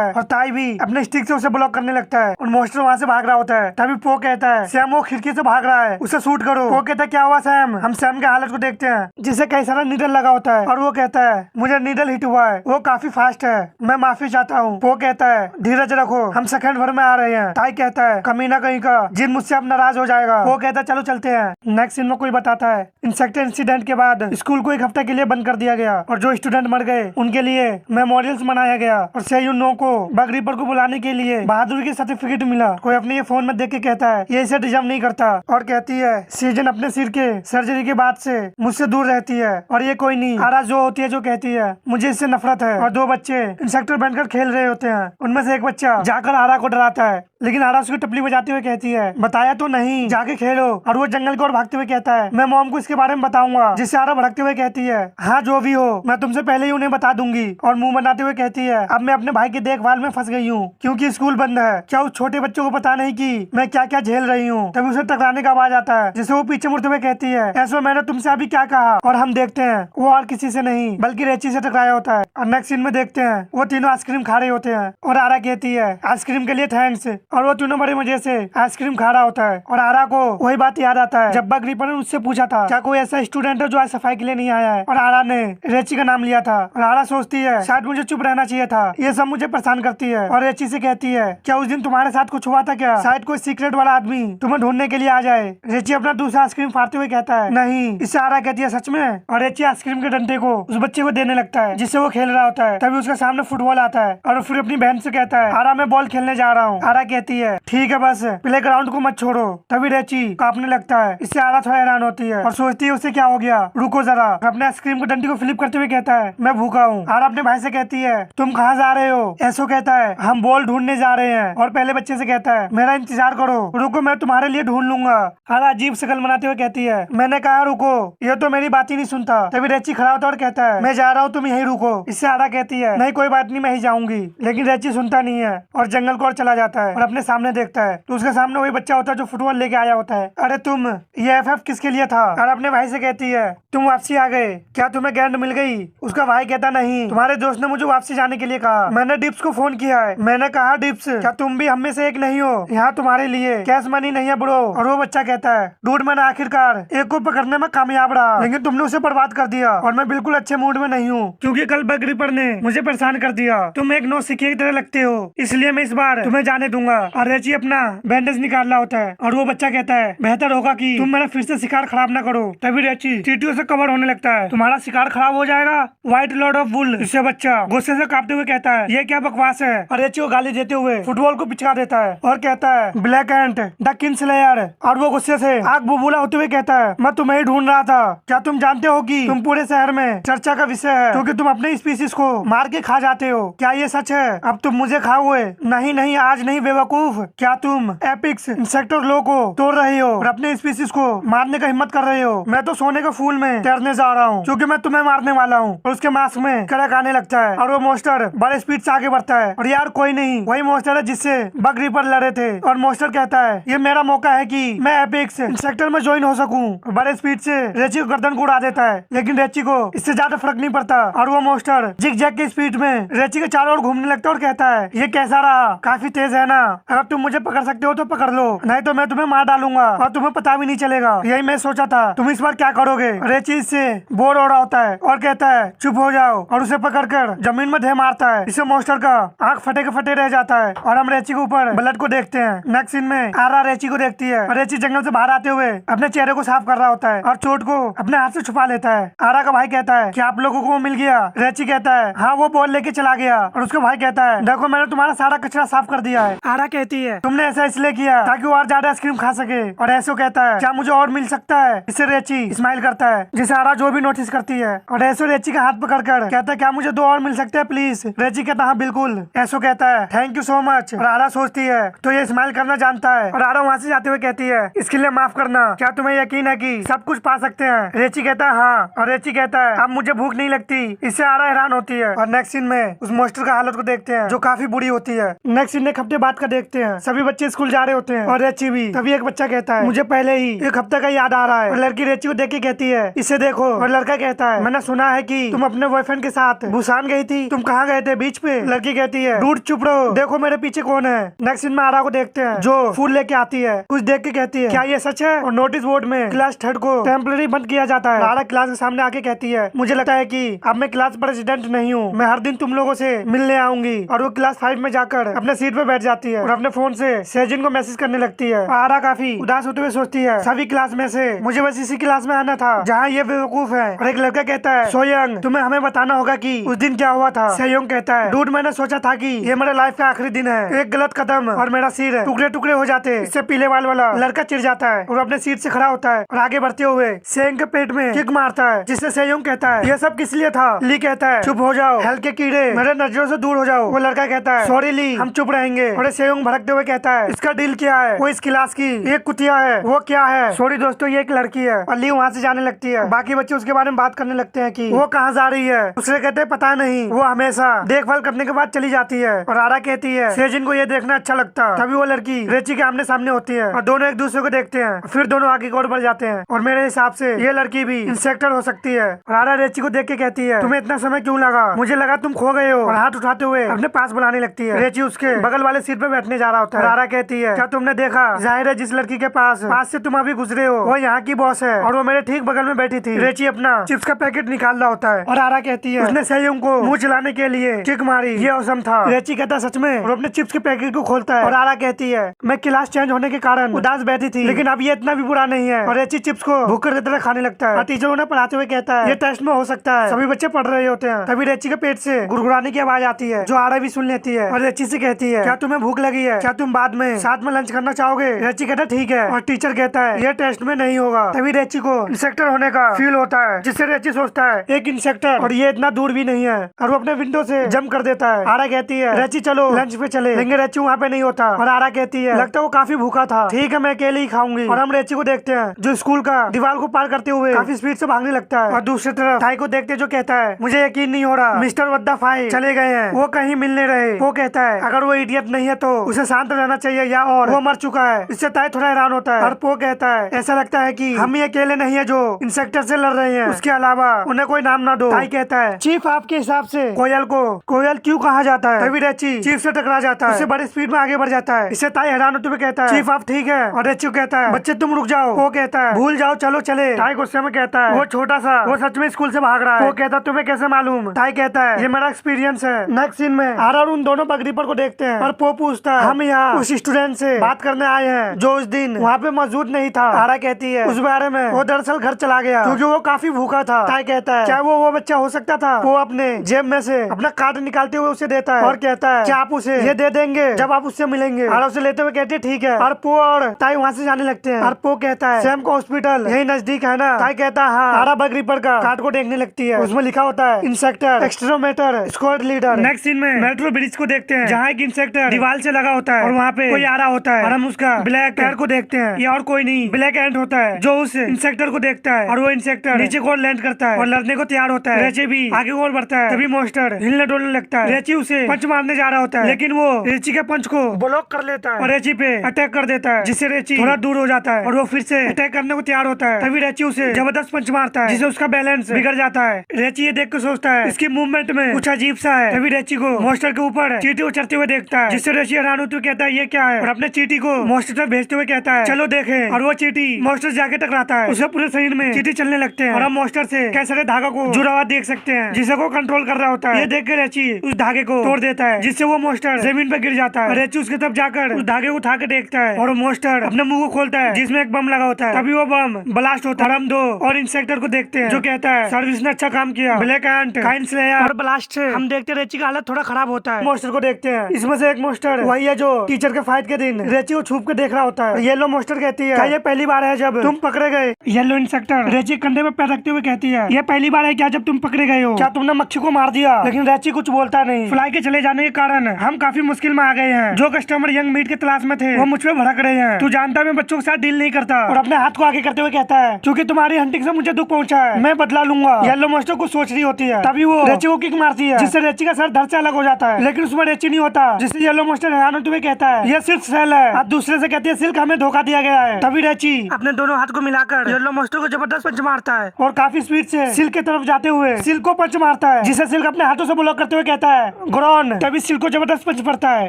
है और ताई भी अपने स्टिक से उसे ब्लॉक करने लगता है और मास्टर वहाँ से भाग रहा होता है। तभी पो कहता है, सैम वो खिड़की से भाग रहा है, उसे शूट करो। पो कहता है, क्या हुआ सैम? हम सैम के हालत को देखते हैं, जिसे कई सारा नीडल लगा होता है और वो कहता है, मुझे नीडल हिट हुआ है, वो काफी फास्ट है, मैं माफी चाहता हूँ। पो कहता है, धीरज रखो, हम सेकंड भर में आ रहे हैं। ताई कहता है, कमीना कहीं का, जिन मुझसे अब नाराज हो जाएगा। वो कहता है, चलो चलते हैं। नेक्स्ट सीन में कोई बताता है, इंसेक्ट इंसिडेंट के बाद स्कूल को एक हफ्ते के लिए बंद कर दिया गया और जो स्टूडेंट मर गए उनके लिए मेमोरियल्स मनाया गया और सेयुनो को बग रीपर को बुलाने के लिए बहादुरी की सर्टिफिकेट मिला। कोई अपने ये फोन में देख के कहता है, ये इसे डिजर्व नहीं करता और कहती है, सीजन अपने सिर के सर्जरी के बाद से मुझसे दूर रहती है और ये कोई नहीं। आरा जो होती है जो कहती है, मुझे इससे नफरत है। और दो बच्चे इंसेक्टर बनकर खेल रहे होते हैं, उनमें से एक बच्चा जाकर आरा को डराता है, लेकिन आरा उसकी टपली बजाते हुए कहती है, बताया तो नहीं, जाके खेलो। और वो जंगल की ओर भागते हुए कहता है, मैं मॉम को इसके बारे में बताऊंगा। जिससे आरा भड़कते हुए कहती है, हाँ जो भी हो, मैं तुमसे पहले ही उन्हें बता दूंगी। और मुंह बनाते हुए कहती है, अब मैं अपने भाई की देखभाल में फंस गई हूँ क्योंकि स्कूल बंद है। क्या उस छोटे बच्चों को पता नहीं कि मैं क्या क्या झेल रही हूँ? तभी उसे टकराने का आवाज आता है, जिसे वो पीछे मुड़ते हुए कहती है, ऐसा मैंने तुमसे अभी क्या कहा? और हम देखते हैं वो और किसी से नहीं बल्कि रेची से टकराया होता है। और नेक्स्ट सीन में देखते हैं वो तीनों आइसक्रीम खा रहे होते हैं और आरा कहती है, आइसक्रीम के लिए थैंक्स। और वो तीनों बड़े मजे से आइसक्रीम खा रहा होता है और आरा को वही बात याद आता है जब बग रीपर ने उससे पूछा था, क्या कोई ऐसा स्टूडेंट है जो आज सफाई के लिए नहीं आया है? और आरा ने रेची का नाम लिया था और आरा सोचती है, शायद मुझे चुप रहना चाहिए था, ये सब मुझे परेशान करती है। और रेची से कहती है, क्या उस दिन तुम्हारे साथ कुछ हुआ था क्या? शायद कोई सीक्रेट वाला आदमी तुम्हें ढूंढने के लिए आ जाए। रेची अपना दूसरा आइसक्रीम फाड़ते हुए कहता है, नहीं। इससे आरा कहती है, सच में? और रेची आइसक्रीम के डंडे को उस बच्चे को देने लगता है जिससे वो खेल रहा होता है। तभी उसके सामने फुटबॉल आता है और फिर अपनी बहन से कहता है, आरा मैं बॉल खेलने जा रहा हूँ। आरा कहती है, ठीक है, बस प्ले ग्राउंड को मत छोड़ो। तभी रेची कांपने लगता है। इससे आरा थोड़ा हैरान होती है और सोचती है, उसे क्या हो गया? रुको जरा। अपने आइसक्रीम की डंडी को फ्लिप करते हुए कहता है, मैं भूखा हूँ। आरा अपने भाई से कहती है, तुम कहाँ जा रहे हो? ऐसो कहता है, हम बॉल ढूंढने जा रहे हैं। और पहले बच्चे से कहता है, मेरा इंतजार करो, रुको मैं तुम्हारे लिए ढूंढ लूंगा। आरा अजीब शक्ल बनाते हुए कहती है, मैंने कहा रुको, ये तो मेरी बात ही नहीं सुनता। तभी रेची खड़ा होता और कहता है, मैं जा रहा हूँ, तुम यहीं रुको। इससे आरा कहती है, नहीं कोई बात नहीं, मैं ही जाऊंगी। लेकिन रेची सुनता नहीं है और जंगल को और चला जाता है और अपने सामने देखता है तो उसके सामने वही बच्चा होता है जो फुटबॉल लेके आया होता है। अरे तुम, ये एफएफ किसके लिए था? और अपने भाई से कहती है, तुम वापसी आ गए, क्या तुम्हें गेंद मिल गई? उसका भाई कहता, नहीं, तुम्हारे दोस्त ने मुझे वापसी जाने के लिए कहा, मैंने डिप्स को फोन किया है। मैंने कहा, डिप्स क्या तुम भी हम में से एक नहीं हो? यहाँ तुम्हारे लिए कैश मनी नहीं है ब्रो। और वो बच्चा कहता है, डूड मैंने आखिरकार एक को पकड़ने में कामयाब रहा, लेकिन तुमने उसे बर्बाद कर दिया और मैं बिल्कुल अच्छे मूड में नहीं हूँ क्योंकि कल बग रीपर ने मुझे परेशान कर दिया। तुम एक नौ सिक्के की तरह लगते हो, इसलिए मैं इस बार तुम्हें जाने दूंगा। और रेची अपना बैंडेज निकाल रहा होता है और वो बच्चा कहता है, बेहतर होगा कि तुम मेरा फिर से शिकार खराब ना करो। तभी रेची चींटियों से कवर होने लगता है, तुम्हारा शिकार खराब हो जाएगा, व्हाइट लॉर्ड ऑफ वुल। इससे बच्चा गुस्से से कांपते हुए कहता है, ये क्या बकवास है? और रेची को गाली देते हुए फुटबॉल को पिचका देता है और कहता है, ब्लैक एंट द किंग्सलेयर। और वो गुस्से से आग बुबूला होते हुए कहता है, मैं तुम्हें ही ढूंढ रहा था। क्या तुम जानते हो कि तुम पूरे शहर में चर्चा का विषय है क्योंकि तुम अपने स्पीसीज को मार के खा जाते हो? क्या ये सच है? अब तुम मुझे खाओगे? नहीं नहीं, आज नहीं बेवकूफ। क्या तुम एपिक्स इंसेक्टर लो को तोड़ रहे हो और अपने स्पीसीज को मारने का हिम्मत कर रहे हो? मैं तो सोने के फूल में तैरने जा रहा हूँ क्योंकि मैं तुम्हें मारने वाला हूँ। और उसके मास्क में कड़क आने लगता है और वो मोस्टर बड़े स्पीड से आगे बढ़ता है। और यार कोई नहीं, वही मोस्टर है जिससे बग रीपर लड़े थे। और मोस्टर कहता है, ये मेरा मौका है कि मैं एपिक्स इंसेक्टर में ज्वाइन हो सकूं। बड़े स्पीड से रेची को गर्दन को उड़ा देता है, लेकिन रेची को इससे ज्यादा फर्क नहीं पड़ता और वो मोस्टर जिग जैग की स्पीड में रेची के चारों ओर घूमने लगता है और कहता है, ये कैसा रहा? काफी तेज है ना? अगर तुम मुझे पकड़ सकते हो तो पकड़ लो, नहीं तो मैं तुम्हें मार डालूंगा और तुम्हें पता भी नहीं चलेगा। यही मैं सोचा था, तुम इस बार क्या करोगे? रेची इससे बोर हो रहा होता है और कहता है, चुप हो जाओ, और उसे पकड़कर जमीन में ढेर मारता है। इससे मोस्टर का आंख फटे के फटे रह जाता है और हम रेची के ऊपर ब्लड को देखते हैं। नेक्स्ट सीन में आरा रेची को देखती है और रेची जंगल से बाहर आते हुए अपने चेहरे को साफ कर रहा होता है और चोट को अपने हाथ से छुपा लेता है। आरा का भाई कहता है, क्या आप लोगों को मिल गया? रेची कहता है, हाँ, वो बॉल लेके चला गया। और उसका भाई कहता है, देखो मैंने तुम्हारा सारा कचरा साफ कर दिया है। आरा कहती है, तुमने ऐसा इसलिए किया ताकि वो और ज्यादा आइसक्रीम खा सके। और ऐसो कहता है, क्या मुझे और मिल सकता है? इससे रेची स्माइल करता है, जिसे आरा जो भी नोटिस करती है। और ऐसो रेची का हाथ पकड़कर कहता है, क्या मुझे 2 और मिल सकते हैं प्लीज? रेची कहता, हाँ बिल्कुल। ऐसो कहता है, थैंक यू सो मच। और आरा सोचती है तो ये स्माइल करना जानता है और आरा वहाँ से जाते हुए कहती है, इसके लिए माफ करना। क्या तुम्हें यकीन है कि सब कुछ पा सकते हैं। रेची कहता है हाँ, और रेची कहता है अब मुझे भूख नहीं लगती। इससे आरा हैरान होती है। और नेक्स्ट सीन में उस मास्टर का हालत को देखते हैं जो काफी बुरी होती है। नेक्स्ट सीन एक हफ्ते बाद का देखते हैं। सभी बच्चे स्कूल जा रहे होते हैं और रेची भी। तभी एक बच्चा कहता है मुझे पहले ही एक हफ्ते का याद आ रहा है। और लड़की रेची को देख के कहती है इसे देखो। और लड़का कहता है मैंने सुना है कि तुम अपने बॉयफ्रेंड के साथ बुसान गई थी, तुम कहाँ गए थे बीच पे? लड़की कहती है डूड चुप रहो, देखो मेरे पीछे कौन है। नेक्स्ट सीन में आरा को देखते हैं जो फूल लेके आती है। कुछ देख के कहती है क्या ये सच है? और नोटिस बोर्ड में क्लास थर्ड को टेम्पररी बंद किया जाता है। आरा क्लास के सामने आके कहती है मुझे लगता है कि अब मैं क्लास प्रेसिडेंट नहीं हूँ, मैं हर दिन तुम लोगों से मिलने आऊंगी। और वो क्लास 5 में जाकर अपने सीट पे बैठ जाती है और अपने फोन से सेजिन को मैसेज करने लगती है। आरा काफी उदास होते हुए सोचती है सभी क्लास में से मुझे बस इसी क्लास में आना था जहाँ ये बेवकूफ है। और एक लड़का कहता है सोयंग तुम्हें हमें बताना होगा कि उस दिन क्या हुआ था। सोयंग कहता है डूड मैंने सोचा था कि ये मेरे लाइफ का आखिरी दिन है, एक गलत कदम और मेरा सिर टुकड़े टुकड़े हो जाते। इससे पीले बाल वाला लड़का चिढ़ जाता है और अपने सीट से खड़ा होता है और आगे बढ़ते हुए सेयंग के पेट में किक मारता है, जिससे सेयंग कहता है ये सब किस लिए था? ली कहता है चुप हो जाओ, हल के कीड़े मेरे नजरों से दूर हो जाओ। वो लड़का कहता है सॉरी ली, हम चुप रहेंगे। और सेयंग भड़कते हुए कहता है इसका डील क्या है? वो इस क्लास की एक कुतिया है। वो क्या है? सॉरी दोस्तों ये एक लड़की है। और ली वहाँ से जाने लगती है। बाकी बच्चे उसके बारे में बात करने लगते हैं कि वो कहाँ जा रही है। दूसरे कहते हैं पता नहीं, वो हमेशा देखभाल करने के बाद चली जाती है। और आरा कहती है सेजिन को ये देखना अच्छा लगता। तभी वो लड़की रेची के आमने सामने होती है और दोनों एक दूसरे को देखते हैं। फिर दोनों आगे की ओर बढ़ जाते हैं और मेरे हिसाब से ये लड़की भी इंसेक्टर हो सकती है। और आरा रेची को देख के कहती है तुम्हें इतना समय क्यों लगा? मुझे लगा तुम खो गए हो। और हाथ उठाते हुए अपने पास बुलाने लगती है। रेची उसके बगल वाले सीट पे बैठने जा रहा होता है। आरा कहती है क्या तुमने देखा? जाहिर है जिस लड़की के पास से तुम अभी गुजरे हो वो यहाँ की बॉस है और वो मेरे ठीक बगल में बैठी थी। रेची अपना चिप्स का पैकेट निकाल रहा होता है और आरा कहती है उसने सेयंग को मुंह चलाने के लिए किक मारी, ये औसम था। रेची कहता सच में? और अपने चिप्स के पैकेट को खोलता है और आरा कहती है मैं क्लास चेंज होने के कारण उदास बैठी थी, लेकिन अब ये इतना भी बुरा नहीं है। और रेची चिप्स को भूखर की तरह खाने लगता है और टीचर उन्हें पढ़ाते हुए कहता है ये टेस्ट में हो सकता है। सभी बच्चे पढ़ रहे होते हैं। तभी रेची के पेट से गुड़गुड़ाने की आवाज आती है जो आरा भी सुन लेती है और रेची से कहती है क्या तुम्हें भूख लगी है? क्या तुम बाद में साथ में लंच करना चाहोगे? रेची कहता ठीक है और टीचर कहता है ये टेस्ट में नहीं होगा। तभी रेची को इंसेक्टर होने का फील होता है, जिससे रेची सोचता है एक इंसेक्टर और ये इतना दूर भी नहीं है और वो अपने विंडो से जंप कर देता है। आरा कहती है रेची चलो लंच पे चले, लेकिन रेची वहाँ पे नहीं होता। और आरा कहती है लगता है वो काफी भूखा था, ठीक है मैं अकेले ही खाऊंगी। और हम रेची को देखते हैं जो स्कूल का दीवार को पार करते हुए काफी स्पीड से भागने लगता है। और दूसरी तरफ टाई को देखते जो कहता है मुझे यकीन नहीं हो रहा मिस्टर वद्दा फाई चले गए हैं, वो कहीं मिलने रहे। वो कहता है अगर वो इडियट नहीं है तो उसे शांत रहना चाहिए या और वो मर चुका है। इससे टाई थोड़ा हैरान होता है और पो कहता है ऐसा लगता है कि हम ही अकेले नहीं है जो इंसेक्टर से लड़ रहे हैं, उसके अलावा उन्हें कोई नाम ना दो। टाई कहता है चीफ आपके हिसाब से कोयल को कोयल क्यों कहा जाता है? तभी रेची चीफ से टकरा जाता है, उससे बड़ी स्पीड में आगे बढ़ जाता है। इससे टाई हैरान होते हुए कहता है चीफ आप ठीक है? और रेची कहता है बच्चे तुम रुक जाओ। वो कहता है भूल जाओ चलो चले। टाई गुस्से में कहता है वो छोटा सा वो सच में स्कूल से भाग रहा है। वो कहता है तुम्हें कैसे मालूम? टाई कहता है ये मेरा एक्सपीरियंस है। नेक्स्ट सीन में आरा और उन दोनों बगरीपर को देखते हैं और पो पूछता है हम यहाँ उस स्टूडेंट से बात करने आए हैं जो उस दिन वहाँ पे मौजूद नहीं था। आरा कहती है उस बारे में वो दरअसल घर चला गया क्योंकि वो काफी भूखा था। टाई कहता है क्या वो बच्चा हो सकता था? वो अपने जेब में से अपना कार्ड निकालते हुए उसे देता है और कहता है क्या आप उसे ये दे देंगे जब आप उससे मिलेंगे? आरा उसे लेते हुए कहती है ठीक है। और पो और टाई वहाँ से जाने लगते हैं और पो कहता है सैम का हॉस्पिटल यही नजदीक है ना? टाई कहता है हाँ। आरा बगरीपर का कार्ड को देखने लगती है, उसमें लिखा होता है इंसेक्टर एक्सट्रोमेटर स्क्वाड लीडर। नेक्स्ट सीन में मेट्रो ब्रिज को देखते हैं जहाँ एक इंसेक्टर दीवार से लगा होता है और वहाँ पे कोई आ रहा होता है और हम उसका ब्लैक पैर को देखते हैं। ये और कोई नहीं ब्लैक एंट होता है जो उस इंसेक्टर को देखता है और वो इंसेक्टर नीचे को लैंड करता है और लड़ने को तैयार होता है। रेची भी आगे को बढ़ता है, तभी मॉन्स्टर हिलने डोलने लगता है। रेची उसे पंच मारने जा रहा होता है लेकिन वो रेची के पंच को ब्लॉक कर लेता है और रेची पे अटैक कर देता है, जिससे रेची थोड़ा दूर हो जाता है और वो फिर से अटैक करने को तैयार होता है। तभी रेची उसे जबरदस्त पंच मारता है जिससे उसका बैलेंस बिगड़ जाता है। रेची ये देख के सोचता है इसकी मूवमेंट में कुछ अजीब सा है। तभी रेची को मॉन्स्टर के ऊपर चींटी उछलते हुए देखता है, जिससे रेची हैरान होते हुए कहता है ये क्या है और अपने चींटी को मॉन्स्टर तक भेजते हुए कहता है चलो देखें। और वो चींटी मॉन्स्टर जाके टकराता है, उसके पूरे शरीर में चींटी चलने लगते हैं और हम मॉन्स्टर से कैसे धागा को जुड़ा हुआ देख सकते हैं जिसे वो कंट्रोल कर रहा होता है। ये देख के रेची उस धागे को तोड़ देता है जिससे वो मॉन्स्टर जमीन पर गिर जाता है। रेची उसके तरफ जाकर उस धागे को उठा के देखता है और वो मॉन्स्टर अपने मुंह को खोलता है जिसमें एक बम लगा होता है। तभी वो बम ब्लास्ट होता है। हम दो और इंसेक्टर को देखते हैं जो कहता है सर्विस ने अच्छा काम किया। ब्लैक एंट काइन स्लेयर और ब्लास्ट से हम देखते रेची का हालत थोड़ा खराब होता है। मॉन्स्टर को देखते हैं, इसमें से एक मॉन्स्टर वही है जो टीचर के फाइट के दिन रेची को छुप के देख रहा होता है। येलो मॉन्स्टर कहती है क्या ये पहली बार है जब तुम पकड़े गए? येलो इंसेक्टर रेची कंधे पे पैर रखते हुए कहती है ये पहली बार है क्या जब तुम पकड़े गए हो? क्या तुमने मच्छी को मार दिया? लेकिन रेची कुछ बोलता नहीं। फ्लाई के चले जाने के कारण हम काफी मुश्किल में आ गए हैं। जो कस्टमर यंग मीट के तलाश में थे वो मुझ पे भड़क रहे हैं। तू जानता मैं बच्चों के साथ डील नहीं करता और अपने हाथ हाथ को आगे करते हुए कहता है, क्योंकि तुम्हारी हंटिंग से मुझे दुख पहुंचा है, मैं बदला लूंगा। येलो मास्टर कुछ सोच रही होती है, तभी वो रेची को किक मारती है, जिससे रेची का सर धड़ से अलग हो जाता है, लेकिन उसमें रेची नहीं होता, जिससे येलो मास्टर हैरान होते हुए कहता है, ये सिर्फ सेल है। अब दूसरे से कहती है, सिल्क हमें धोखा दिया गया है। तभी रेची अपने दोनों हाथ को मिलाकर येलो मास्टर को जबरदस्त पंच मारता है और काफी स्पीड से सिल्क की तरफ जाते हुए सिल्क को पंच मारता है, जिसे सिल्क अपने हाथों से ब्लॉक करते हुए कहता है, ग्रोन। तभी सिल्क को जबरदस्त पंच पड़ता है